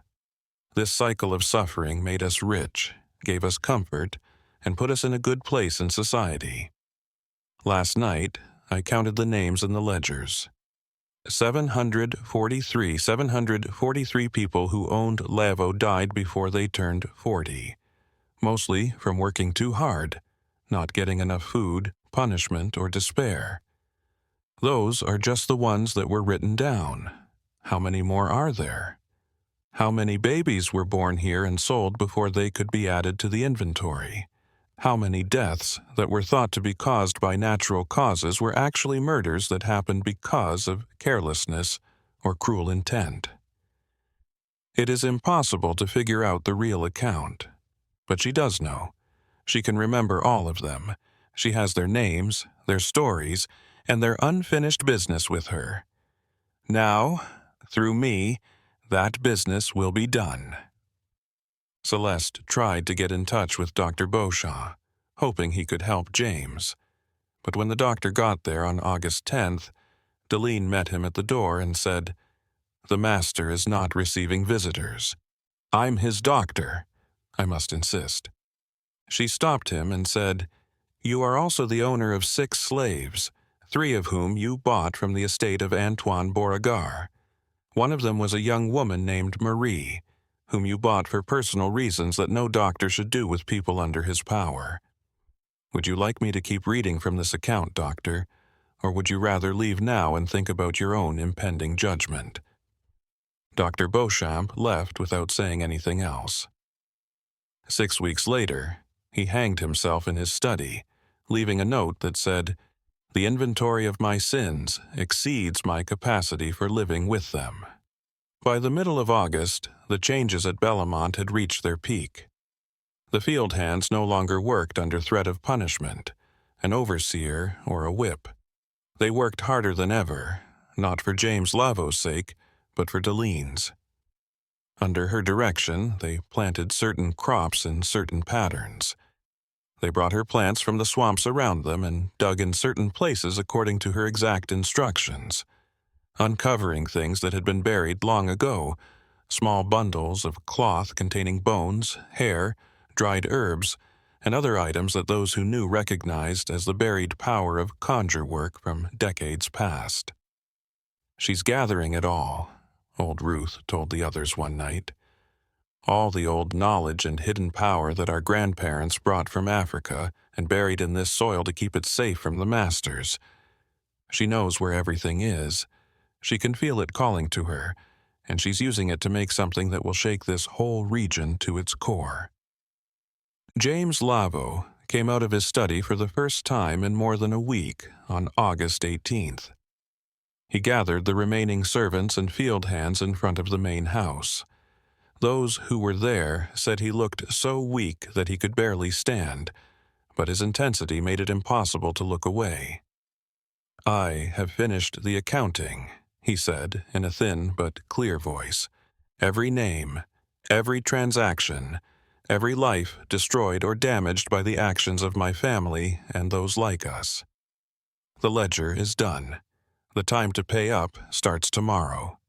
This cycle of suffering made us rich, gave us comfort, and put us in a good place in society. Last night, I counted the names in the ledgers. 743 people who owned Lavo died before they turned 40, mostly from working too hard, not getting enough food, punishment, or despair. Those are just the ones that were written down. How many more are there? How many babies were born here and sold before they could be added to the inventory? How many deaths that were thought to be caused by natural causes were actually murders that happened because of carelessness or cruel intent? It is impossible to figure out the real account, but she does know. She can remember all of them. She has their names, their stories, and their unfinished business with her. Now, through me, that business will be done. Celeste tried to get in touch with Dr. Beauchamp, hoping he could help James. But when the doctor got there on August 10th, Deline met him at the door and said, "The master is not receiving visitors. I'm his doctor. I must insist." She stopped him and said, "You are also the owner of 6 slaves, 3 of whom you bought from the estate of Antoine Beauregard. One of them was a young woman named Marie, whom you bought for personal reasons that no doctor should do with people under his power. Would you like me to keep reading from this account, doctor, or would you rather leave now and think about your own impending judgment?" Dr. Beauchamp left without saying anything else. 6 weeks later, he hanged himself in his study, leaving a note that said, "The inventory of my sins exceeds my capacity for living with them." By the middle of August, the changes at Bellamont had reached their peak. The field hands no longer worked under threat of punishment, an overseer or a whip. They worked harder than ever, not for James Lavo's sake, but for Deline's. Under her direction, they planted certain crops in certain patterns. They brought her plants from the swamps around them and dug in certain places according to her exact instructions, uncovering things that had been buried long ago, small bundles of cloth containing bones, hair, dried herbs, and other items that those who knew recognized as the buried power of conjure work from decades past. "She's gathering it all," old Ruth told the others one night. "All the old knowledge and hidden power that our grandparents brought from Africa and buried in this soil to keep it safe from the masters. She knows where everything is. She can feel it calling to her, and she's using it to make something that will shake this whole region to its core." James Lavo came out of his study for the first time in more than a week on August 18th. He gathered the remaining servants and field hands in front of the main house. Those who were there said he looked so weak that he could barely stand, but his intensity made it impossible to look away. "I have finished the accounting," he said in a thin but clear voice. "Every name, every transaction, every life destroyed or damaged by the actions of my family and those like us. The ledger is done. The time to pay up starts tomorrow."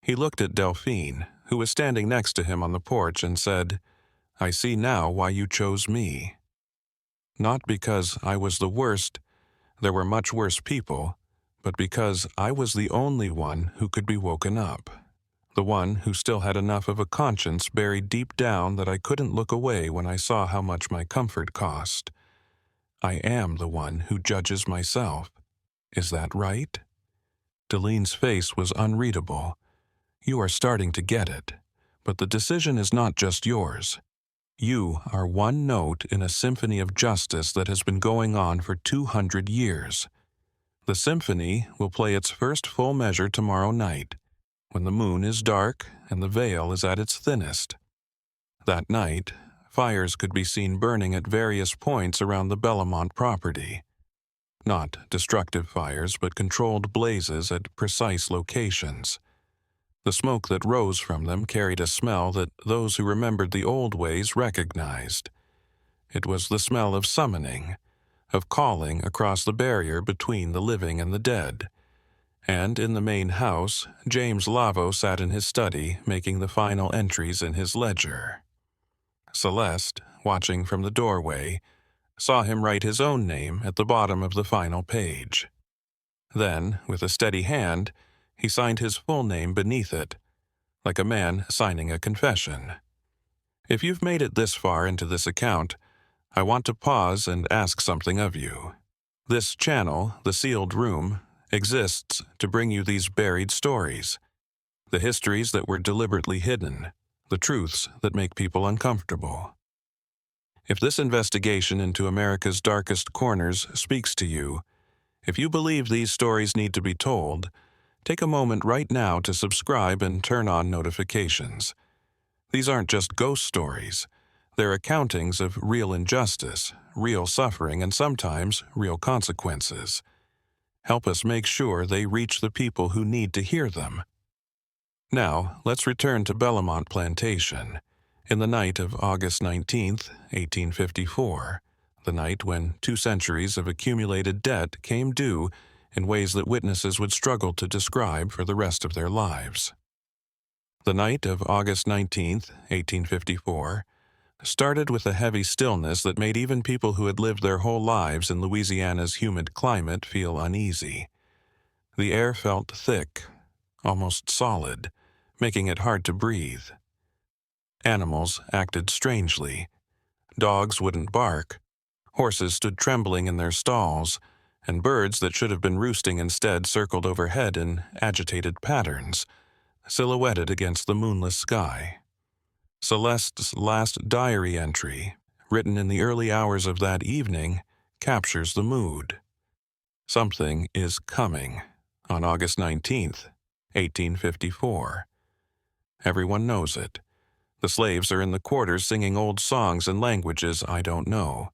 He looked at Delphine, who was standing next to him on the porch, and said, "I see now why you chose me. Not because I was the worst, there were much worse people, but because I was the only one who could be woken up. The one who still had enough of a conscience buried deep down that I couldn't look away when I saw how much my comfort cost. I am the one who judges myself. Is that right?" Deline's face was unreadable. "You are starting to get it, but the decision is not just yours. You are one note in a symphony of justice that has been going on for 200 years. The symphony will play its first full measure tomorrow night, when the moon is dark and the veil is at its thinnest. That night, fires could be seen burning at various points around the Bellamont property. Not destructive fires, but controlled blazes at precise locations. The smoke that rose from them carried a smell that those who remembered the old ways recognized. It was the smell of summoning, of calling across the barrier between the living and the dead. And in the main house, James Lavo sat in his study making the final entries in his ledger. Celeste, watching from the doorway, saw him write his own name at the bottom of the final page. Then, with a steady hand, he signed his full name beneath it, like a man signing a confession. If you've made it this far into this account, I want to pause and ask something of you. This channel, The Sealed Room, exists to bring you these buried stories. The histories that were deliberately hidden, the truths that make people uncomfortable. If this investigation into America's darkest corners speaks to you, if you believe these stories need to be told, take a moment right now to subscribe and turn on notifications. These aren't just ghost stories. They're accountings of real injustice, real suffering, and sometimes real consequences. Help us make sure they reach the people who need to hear them. Now, let's return to Bellamont Plantation. In the night of August 19th, 1854, the night when 2 centuries of accumulated debt came due in ways that witnesses would struggle to describe for the rest of their lives. The night of August 19th, 1854, started with a heavy stillness that made even people who had lived their whole lives in Louisiana's humid climate feel uneasy. The air felt thick, almost solid, making it hard to breathe. Animals acted strangely. Dogs wouldn't bark. Horses stood trembling in their stalls, and birds that should have been roosting instead circled overhead in agitated patterns, silhouetted against the moonless sky. Celeste's last diary entry, written in the early hours of that evening, captures the mood. Something is coming on August 19th, 1854. Everyone knows it. The slaves are in the quarters singing old songs in languages I don't know.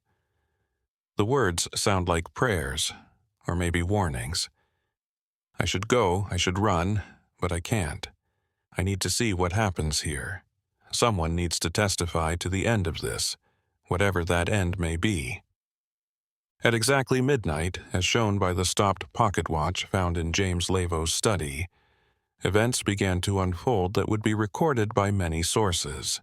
The words sound like prayers, or maybe warnings. I should go, I should run, but I can't. I need to see what happens here. Someone needs to testify to the end of this, whatever that end may be. At exactly midnight, as shown by the stopped pocket watch found in James Lavo's study, events began to unfold that would be recorded by many sources.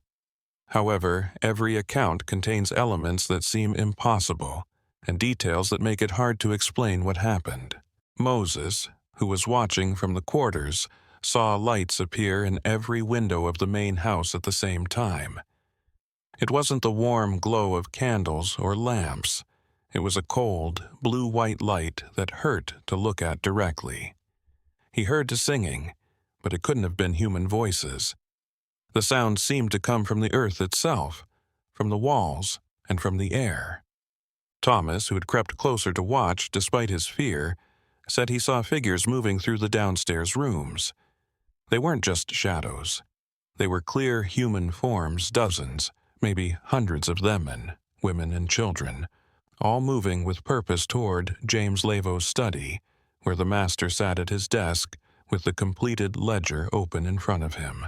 However, every account contains elements that seem impossible and details that make it hard to explain what happened. Moses, who was watching from the quarters, saw lights appear in every window of the main house at the same time. It wasn't the warm glow of candles or lamps. It was a cold, blue-white light that hurt to look at directly. He heard singing, but it couldn't have been human voices. The sound seemed to come from the earth itself, from the walls, and from the air. Thomas, who had crept closer to watch despite his fear, said he saw figures moving through the downstairs rooms. They weren't just shadows. They were clear human forms, dozens, maybe hundreds of them, men, women, and children, all moving with purpose toward James Lavo's study, where the master sat at his desk with the completed ledger open in front of him.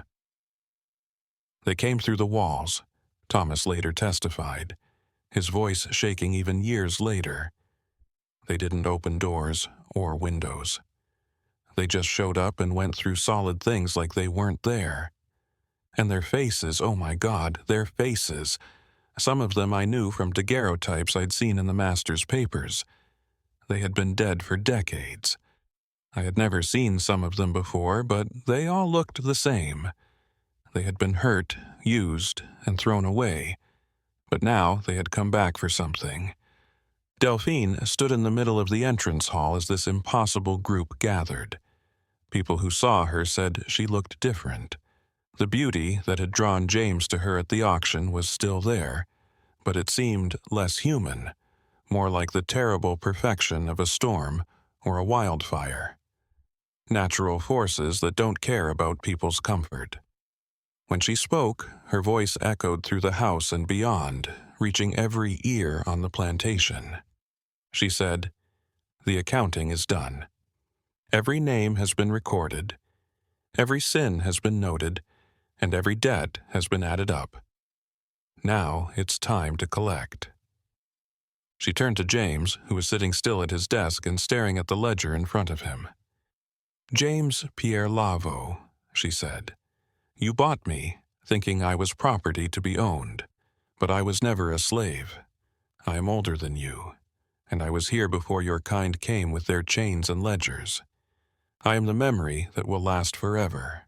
They came through the walls, Thomas later testified, his voice shaking even years later. They didn't open doors or windows. They just showed up and went through solid things like they weren't there. And their faces, oh my God, their faces. Some of them I knew from daguerreotypes I'd seen in the master's papers. They had been dead for decades. I had never seen some of them before, but they all looked the same. They had been hurt, used, and thrown away. But now they had come back for something. Delphine stood in the middle of the entrance hall as this impossible group gathered. People who saw her said she looked different. The beauty that had drawn James to her at the auction was still there, but it seemed less human, more like the terrible perfection of a storm or a wildfire. Natural forces that don't care about people's comfort. When she spoke, her voice echoed through the house and beyond, reaching every ear on the plantation. She said, "The accounting is done. Every name has been recorded, every sin has been noted, and every debt has been added up. Now it's time to collect." She turned to James, who was sitting still at his desk and staring at the ledger in front of him. "James Pierre Lavo," she said, "you bought me, thinking I was property to be owned, but I was never a slave. I am older than you, and I was here before your kind came with their chains and ledgers. I am the memory that will last forever.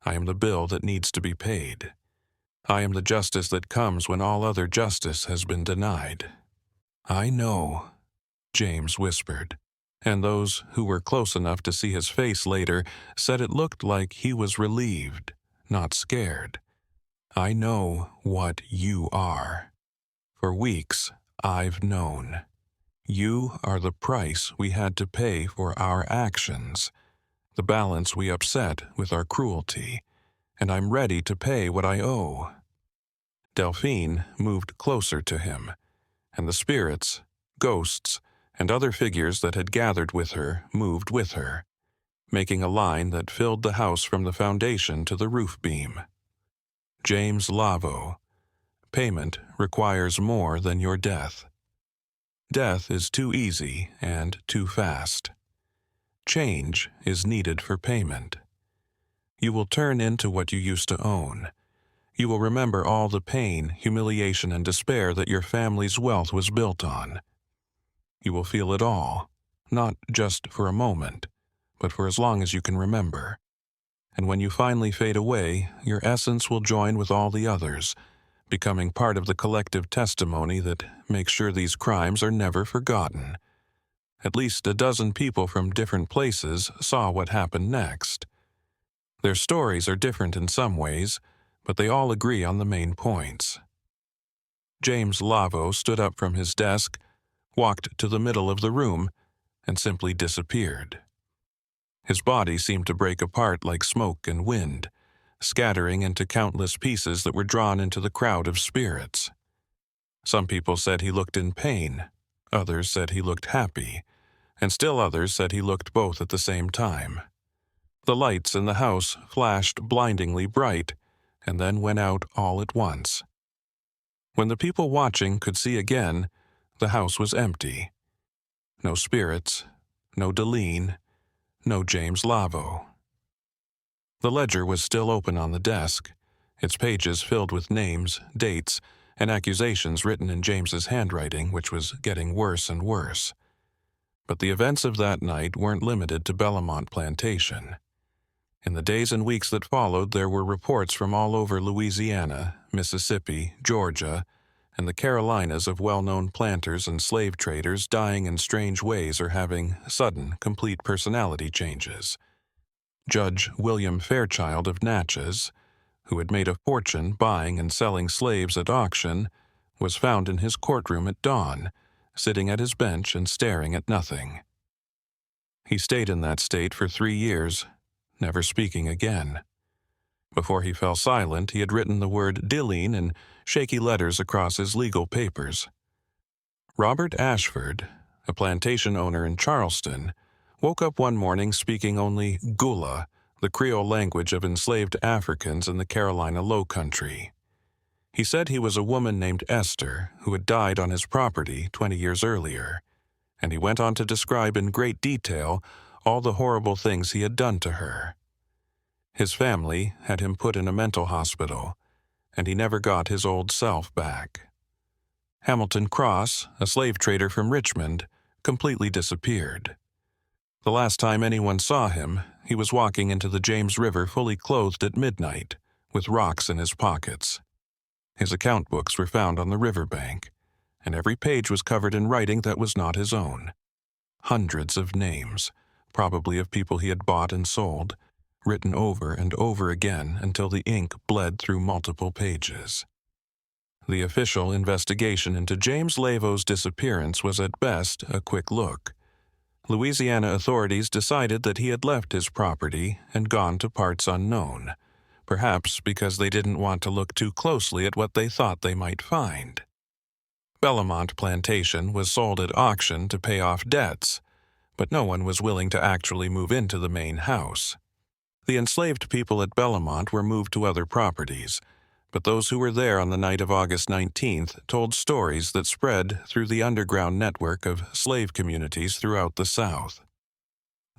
I am the bill that needs to be paid. I am the justice that comes when all other justice has been denied." "I know," James whispered. and those who were close enough to see his face later said it looked like he was relieved, not scared. I know what you are. For weeks, I've known. You are the price we had to pay for our actions, the balance we upset with our cruelty, and I'm ready to pay what I owe. Delphine moved closer to him, and the spirits, ghosts, and other figures that had gathered with her moved with her, making a line that filled the house from the foundation to the roof beam. James Lavo. Payment requires more than your death. Death is too easy and too fast. Change is needed for payment. You will turn into what you used to own. You will remember all the pain, humiliation, and despair that your family's wealth was built on. You will feel it all, not just for a moment, but for as long as you can remember. And when you finally fade away, your essence will join with all the others, becoming part of the collective testimony that makes sure these crimes are never forgotten. At least a dozen people from different places saw what happened next. Their stories are different in some ways, but they all agree on the main points. James Lavo stood up from his desk, walked to the middle of the room, and simply disappeared. His body seemed to break apart like smoke and wind, scattering into countless pieces that were drawn into the crowd of spirits. Some people said he looked in pain, others said he looked happy, and still others said he looked both at the same time. The lights in the house flashed blindingly bright, and then went out all at once. When the people watching could see again, the house was empty. No spirits, no Deline, no James Lavo. The ledger was still open on the desk, its pages filled with names, dates, and accusations written in James's handwriting, which was getting worse and worse. But the events of that night weren't limited to Bellamont Plantation. In the days and weeks that followed, there were reports from all over Louisiana, Mississippi, Georgia, and the Carolinas of well-known planters and slave traders dying in strange ways or having sudden, complete personality changes. Judge William Fairchild of Natchez, who had made a fortune buying and selling slaves at auction, was found in his courtroom at dawn, sitting at his bench and staring at nothing. He stayed in that state for 3 years, never speaking again. Before he fell silent, he had written the word Deline in shaky letters across his legal papers. Robert Ashford, a plantation owner in Charleston, woke up one morning speaking only Gula, the Creole language of enslaved Africans in the Carolina Low Country. He said he was a woman named Esther who had died on his property 20 years earlier, and he went on to describe in great detail all the horrible things he had done to her. His family had him put in a mental hospital, and he never got his old self back. Hamilton Cross, a slave trader from Richmond, completely disappeared. The last time anyone saw him, he was walking into the James River fully clothed at midnight, with rocks in his pockets. His account books were found on the riverbank, and every page was covered in writing that was not his own. Hundreds of names, probably of people he had bought and sold, written over and over again until the ink bled through multiple pages. The official investigation into James Lavo's disappearance was at best a quick look. Louisiana authorities decided that he had left his property and gone to parts unknown, perhaps because they didn't want to look too closely at what they thought they might find. Bellamont Plantation was sold at auction to pay off debts, but no one was willing to actually move into the main house. The enslaved people at Bellamont were moved to other properties, but those who were there on the night of August 19th told stories that spread through the underground network of slave communities throughout the South.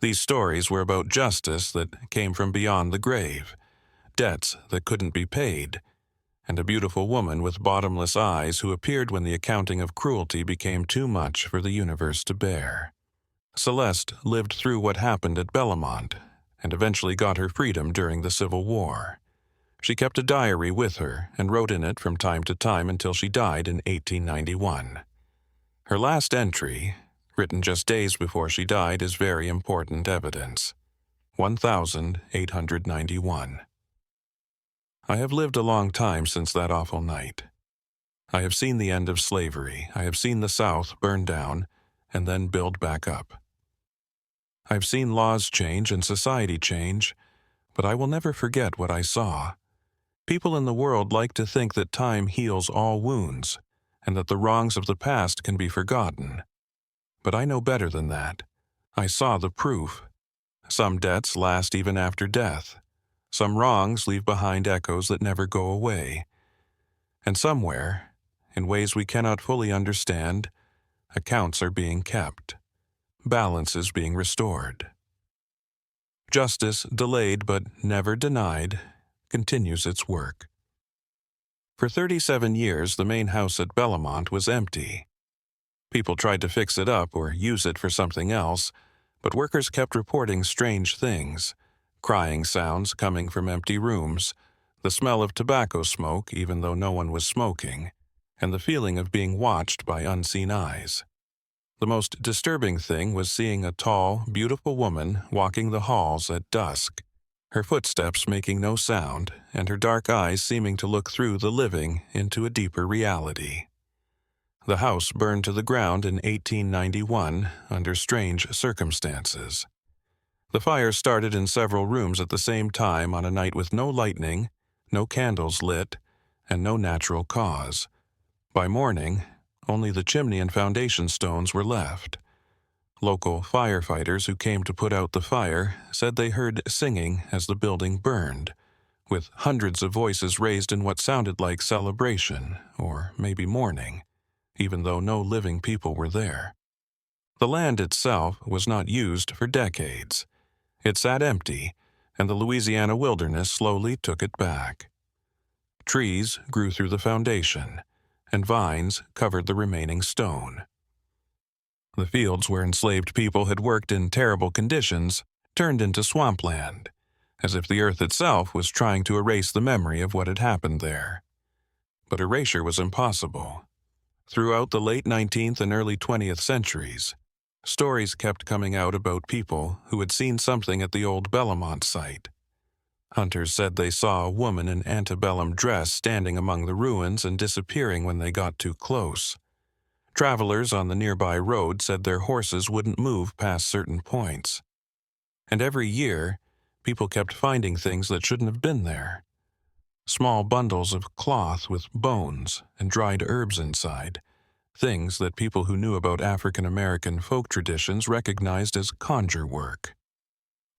These stories were about justice that came from beyond the grave, debts that couldn't be paid, and a beautiful woman with bottomless eyes who appeared when the accounting of cruelty became too much for the universe to bear. Celeste lived through what happened at Bellamont, and eventually got her freedom during the Civil War. She kept a diary with her and wrote in it from time to time until she died in 1891. Her last entry, written just days before she died, is very important evidence. 1891. I have lived a long time since that awful night. I have seen the end of slavery. I have seen the South burn down and then build back up. I've seen laws change and society change, but I will never forget what I saw. People in the world like to think that time heals all wounds, and that the wrongs of the past can be forgotten. But I know better than that. I saw the proof. Some debts last even after death. Some wrongs leave behind echoes that never go away. And somewhere, in ways we cannot fully understand, accounts are being kept. Balance is being restored. Justice, delayed but never denied, continues its work. For 37 years, the main house at Bellamont was empty. People tried to fix it up or use it for something else, but workers kept reporting strange things. Crying sounds coming from empty rooms, the smell of tobacco smoke even though no one was smoking, and the feeling of being watched by unseen eyes. The most disturbing thing was seeing a tall, beautiful woman walking the halls at dusk, her footsteps making no sound, and her dark eyes seeming to look through the living into a deeper reality. The house burned to the ground in 1891 under strange circumstances. The fire started in several rooms at the same time on a night with no lightning, no candles lit, and no natural cause. By morning, only the chimney and foundation stones were left. Local firefighters who came to put out the fire said they heard singing as the building burned, with hundreds of voices raised in what sounded like celebration, or maybe mourning, even though no living people were there. The land itself was not used for decades. It sat empty, and the Louisiana wilderness slowly took it back. Trees grew through the foundation, and vines covered the remaining stone. The fields where enslaved people had worked in terrible conditions turned into swampland, as if the earth itself was trying to erase the memory of what had happened there. But erasure was impossible. Throughout the late 19th and early 20th centuries, stories kept coming out about people who had seen something at the old Bellamont site. Hunters said they saw a woman in antebellum dress standing among the ruins and disappearing when they got too close. Travelers on the nearby road said their horses wouldn't move past certain points. And every year, people kept finding things that shouldn't have been there. Small bundles of cloth with bones and dried herbs inside, things that people who knew about African American folk traditions recognized as conjure work.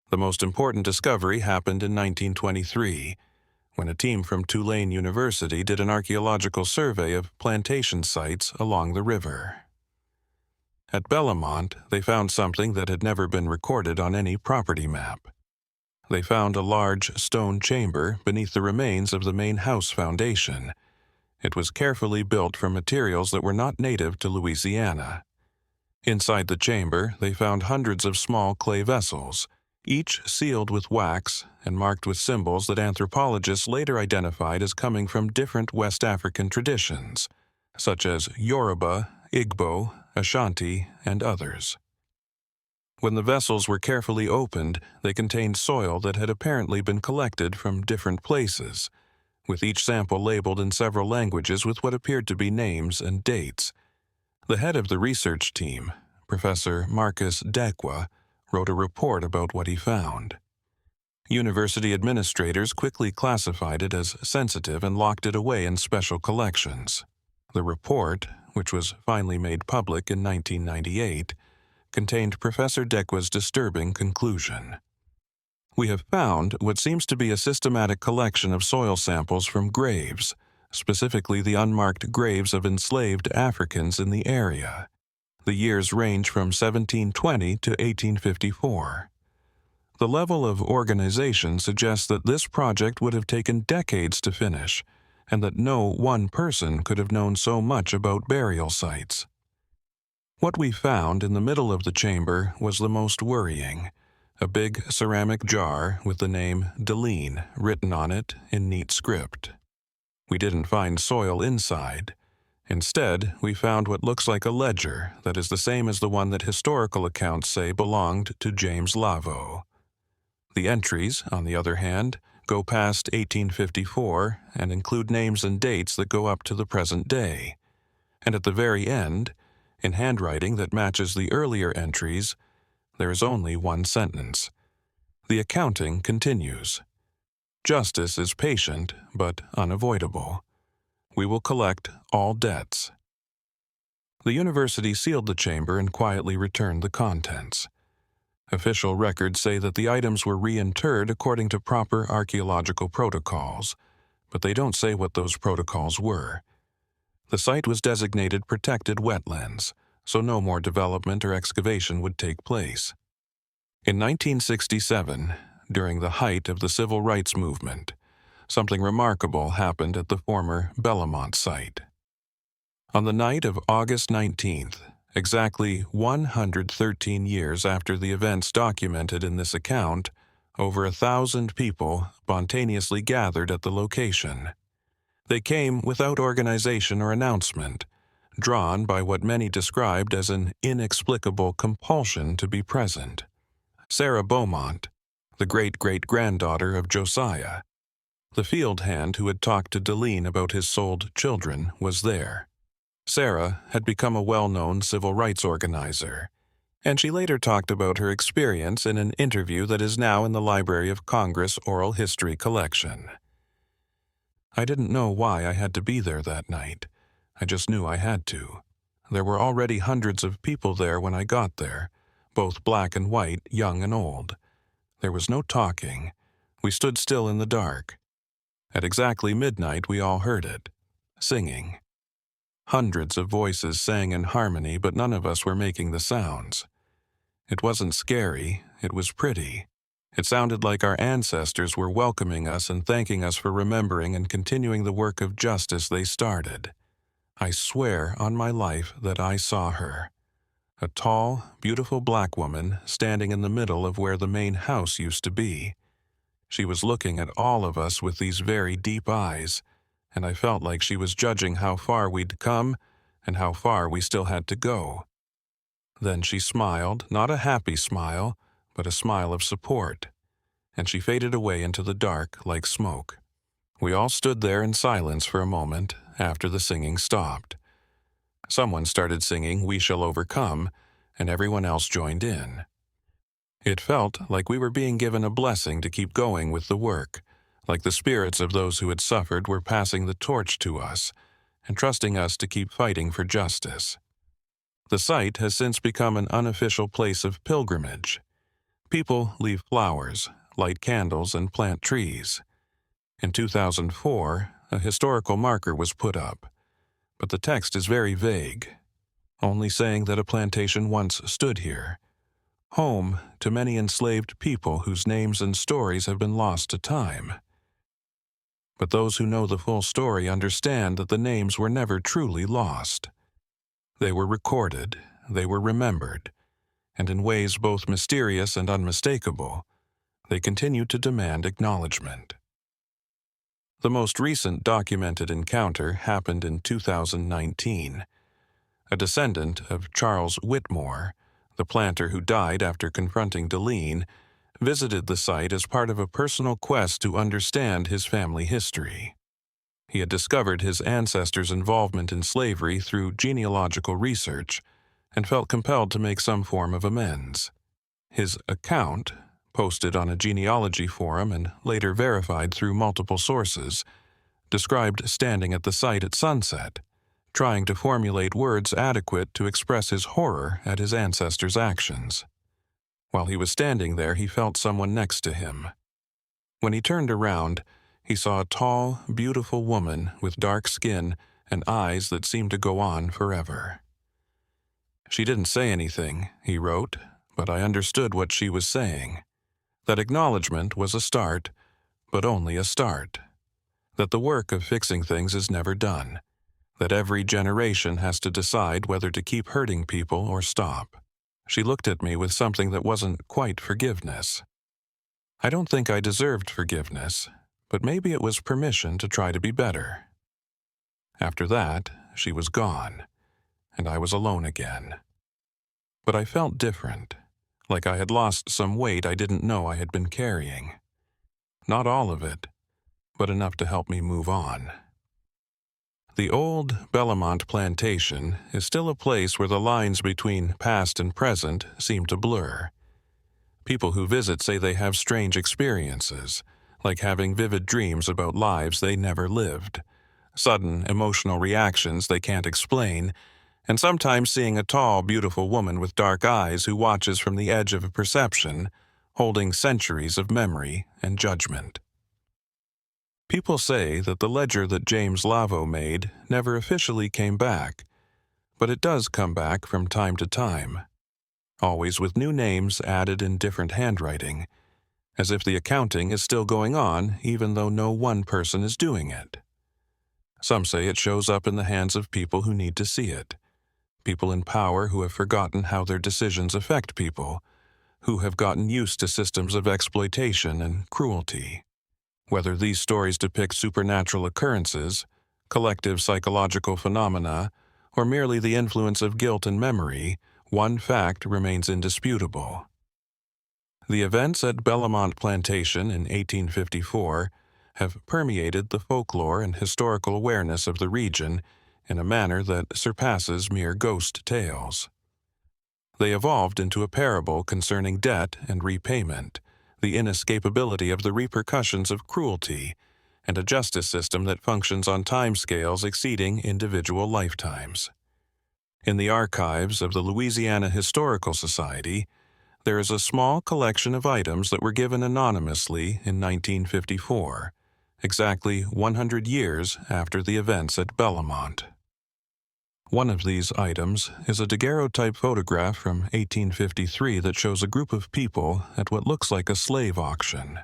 The most important discovery happened in 1923, when a team from Tulane University did an archaeological survey of plantation sites along the river. At Bellamont, they found something that had never been recorded on any property map. They found a large stone chamber beneath the remains of the main house foundation. It was carefully built from materials that were not native to Louisiana. Inside the chamber, they found hundreds of small clay vessels, each sealed with wax and marked with symbols that anthropologists later identified as coming from different West African traditions, such as Yoruba, Igbo, Ashanti, and others. When the vessels were carefully opened, they contained soil that had apparently been collected from different places, with each sample labeled in several languages with what appeared to be names and dates. The head of the research team, Professor Marcus Dequa, wrote a report about what he found. University administrators quickly classified it as sensitive and locked it away in special collections. The report, which was finally made public in 1998, contained Professor Dequa's disturbing conclusion. We have found what seems to be a systematic collection of soil samples from graves, specifically the unmarked graves of enslaved Africans in the area. The years range from 1720 to 1854. The level of organization suggests that this project would have taken decades to finish, and that no one person could have known so much about burial sites. What we found in the middle of the chamber was the most worrying: a big ceramic jar with the name Deline written on it in neat script. We didn't find soil inside. Instead, we found what looks like a ledger that is the same as the one that historical accounts say belonged to James Lavo. The entries, on the other hand, go past 1854 and include names and dates that go up to the present day. And at the very end, in handwriting that matches the earlier entries, there is only one sentence. The accounting continues. Justice is patient, but unavoidable. We will collect all debts. The university sealed the chamber and quietly returned the contents. Official records say that the items were reinterred according to proper archaeological protocols, but they don't say what those protocols were. The site was designated protected wetlands, so no more development or excavation would take place. In 1967, during the height of the civil rights movement, something remarkable happened at the former Bellamont site. On the night of August 19th, exactly 113 years after the events documented in this account, over 1,000 people spontaneously gathered at the location. They came without organization or announcement, drawn by what many described as an inexplicable compulsion to be present. Sarah Beaumont, the great-great-granddaughter of Josiah, the field hand who had talked to Deline about his sold children, was there. Sarah had become a well-known civil rights organizer, and she later talked about her experience in an interview that is now in the Library of Congress Oral History Collection. I didn't know why I had to be there that night. I just knew I had to. There were already hundreds of people there when I got there, both black and white, young and old. There was no talking. We stood still in the dark. At exactly midnight, we all heard it. Singing. Hundreds of voices sang in harmony, but none of us were making the sounds. It wasn't scary, it was pretty. It sounded like our ancestors were welcoming us and thanking us for remembering and continuing the work of justice they started. I swear on my life that I saw her. A tall, beautiful black woman standing in the middle of where the main house used to be. She was looking at all of us with these very deep eyes, and I felt like she was judging how far we'd come and how far we still had to go. Then she smiled, not a happy smile, but a smile of support, and she faded away into the dark like smoke. We all stood there in silence for a moment after the singing stopped. Someone started singing "We Shall Overcome," and everyone else joined in. It felt like we were being given a blessing to keep going with the work, like the spirits of those who had suffered were passing the torch to us and trusting us to keep fighting for justice. The site has since become an unofficial place of pilgrimage. People leave flowers, light candles, and plant trees. In 2004, a historical marker was put up, but the text is very vague, only saying that a plantation once stood here, home to many enslaved people whose names and stories have been lost to time. But those who know the full story understand that the names were never truly lost. They were recorded, they were remembered, and in ways both mysterious and unmistakable, they continue to demand acknowledgement. The most recent documented encounter happened in 2019. A descendant of Charles Whitmore, the planter who died after confronting Deline, visited the site as part of a personal quest to understand his family history. He had discovered his ancestors' involvement in slavery through genealogical research and felt compelled to make some form of amends. His account, posted on a genealogy forum and later verified through multiple sources, described standing at the site at sunset, trying to formulate words adequate to express his horror at his ancestors' actions. While he was standing there, he felt someone next to him. When he turned around, he saw a tall, beautiful woman with dark skin and eyes that seemed to go on forever. She didn't say anything, he wrote, but I understood what she was saying. That acknowledgement was a start, but only a start. That the work of fixing things is never done. That every generation has to decide whether to keep hurting people or stop. She looked at me with something that wasn't quite forgiveness. I don't think I deserved forgiveness, but maybe it was permission to try to be better. After that, she was gone, and I was alone again. But I felt different, like I had lost some weight I didn't know I had been carrying. Not all of it, but enough to help me move on. The old Bellamont Plantation is still a place where the lines between past and present seem to blur. People who visit say they have strange experiences, like having vivid dreams about lives they never lived, sudden emotional reactions they can't explain, and sometimes seeing a tall, beautiful woman with dark eyes who watches from the edge of a perception, holding centuries of memory and judgment. People say that the ledger that James Lavo made never officially came back, but it does come back from time to time, always with new names added in different handwriting, as if the accounting is still going on even though no one person is doing it. Some say it shows up in the hands of people who need to see it, people in power who have forgotten how their decisions affect people, who have gotten used to systems of exploitation and cruelty. Whether these stories depict supernatural occurrences, collective psychological phenomena, or merely the influence of guilt and memory, one fact remains indisputable. The events at Bellamont Plantation in 1854 have permeated the folklore and historical awareness of the region in a manner that surpasses mere ghost tales. They evolved into a parable concerning debt and repayment, the inescapability of the repercussions of cruelty, and a justice system that functions on timescales exceeding individual lifetimes. In the archives of the Louisiana Historical Society, there is a small collection of items that were given anonymously in 1954, exactly 100 years after the events at Bellamont. One of these items is a daguerreotype photograph from 1853 that shows a group of people at what looks like a slave auction.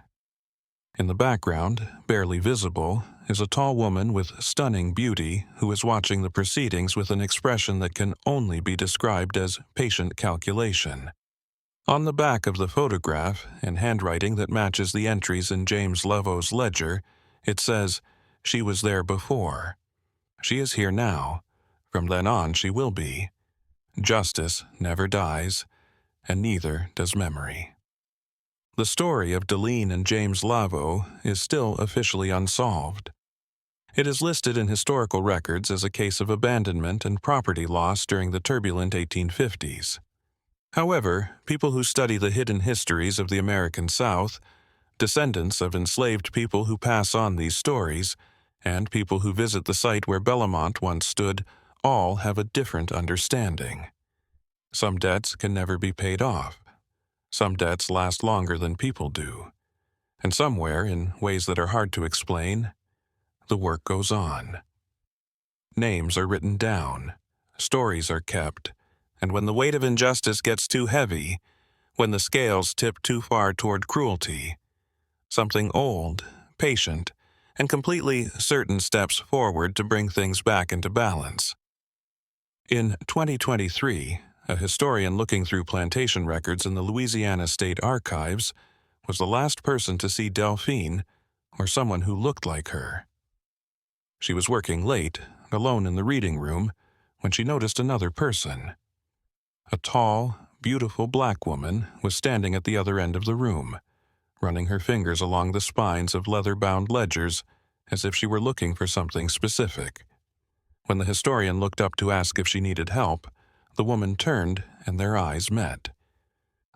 In the background, barely visible, is a tall woman with stunning beauty who is watching the proceedings with an expression that can only be described as patient calculation. On the back of the photograph, in handwriting that matches the entries in James Lavo's ledger, it says, "She was there before. She is here now. From then on she will be. Justice never dies, and neither does memory." The story of Deline and James Lavo is still officially unsolved. It is listed in historical records as a case of abandonment and property loss during the turbulent 1850s. However, people who study the hidden histories of the American South, descendants of enslaved people who pass on these stories, and people who visit the site where Bellamont once stood, all have a different understanding. Some debts can never be paid off. Some debts last longer than people do. And somewhere, in ways that are hard to explain, the work goes on. Names are written down, stories are kept, and when the weight of injustice gets too heavy, when the scales tip too far toward cruelty, something old, patient, and completely certain steps forward to bring things back into balance. In 2023, a historian looking through plantation records in the Louisiana State Archives was the last person to see Delphine, or someone who looked like her. She was working late, alone in the reading room, when she noticed another person. A tall, beautiful black woman was standing at the other end of the room, running her fingers along the spines of leather-bound ledgers as if she were looking for something specific. When the historian looked up to ask if she needed help, the woman turned and their eyes met.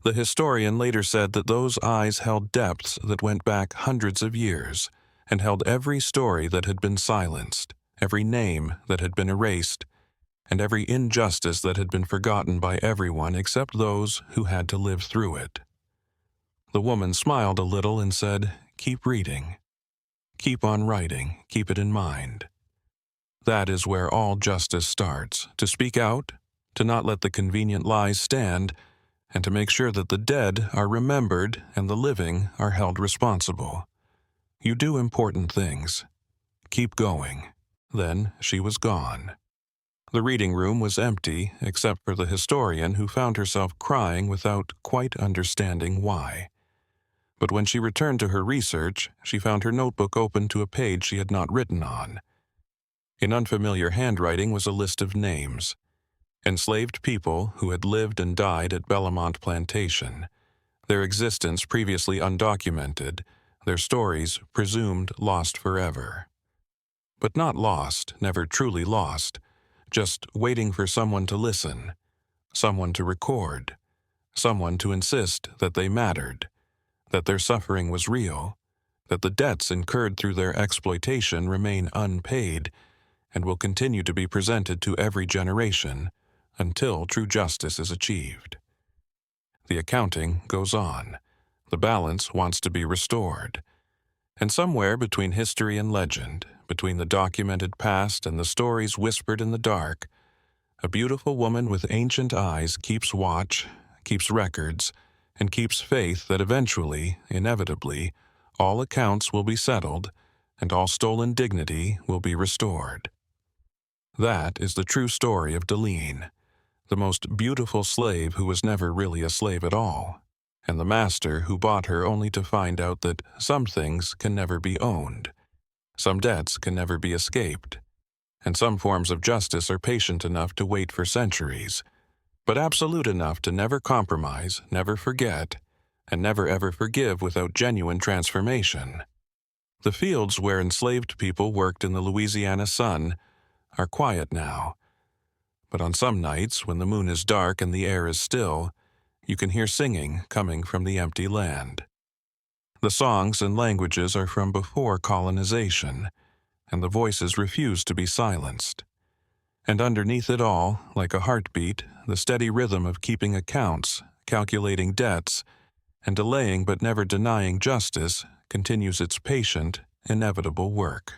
The historian later said that those eyes held depths that went back hundreds of years and held every story that had been silenced, every name that had been erased, and every injustice that had been forgotten by everyone except those who had to live through it. The woman smiled a little and said, "Keep reading. Keep on writing. Keep it in mind. That is where all justice starts, to speak out, to not let the convenient lies stand, and to make sure that the dead are remembered and the living are held responsible. You do important things. Keep going." Then she was gone. The reading room was empty except for the historian, who found herself crying without quite understanding why. But when she returned to her research, she found her notebook open to a page she had not written on. In unfamiliar handwriting was a list of names. Enslaved people who had lived and died at Bellamont Plantation, their existence previously undocumented, their stories presumed lost forever. But not lost, never truly lost, just waiting for someone to listen, someone to record, someone to insist that they mattered, that their suffering was real, that the debts incurred through their exploitation remain unpaid and will continue to be presented to every generation until true justice is achieved. The accounting goes on. The balance wants to be restored. And somewhere between history and legend, between the documented past and the stories whispered in the dark, a beautiful woman with ancient eyes keeps watch, keeps records, and keeps faith that eventually, inevitably, all accounts will be settled and all stolen dignity will be restored. That is the true story of Deline, the most beautiful slave who was never really a slave at all, and the master who bought her only to find out that some things can never be owned, some debts can never be escaped, and some forms of justice are patient enough to wait for centuries, but absolute enough to never compromise, never forget, and never ever forgive without genuine transformation. The fields where enslaved people worked in the Louisiana sun are quiet now, but on some nights when the moon is dark and the air is still, you can hear singing coming from the empty land. The songs and languages are from before colonization, and the voices refuse to be silenced. And underneath it all, like a heartbeat, the steady rhythm of keeping accounts, calculating debts, and delaying but never denying justice continues its patient, inevitable work.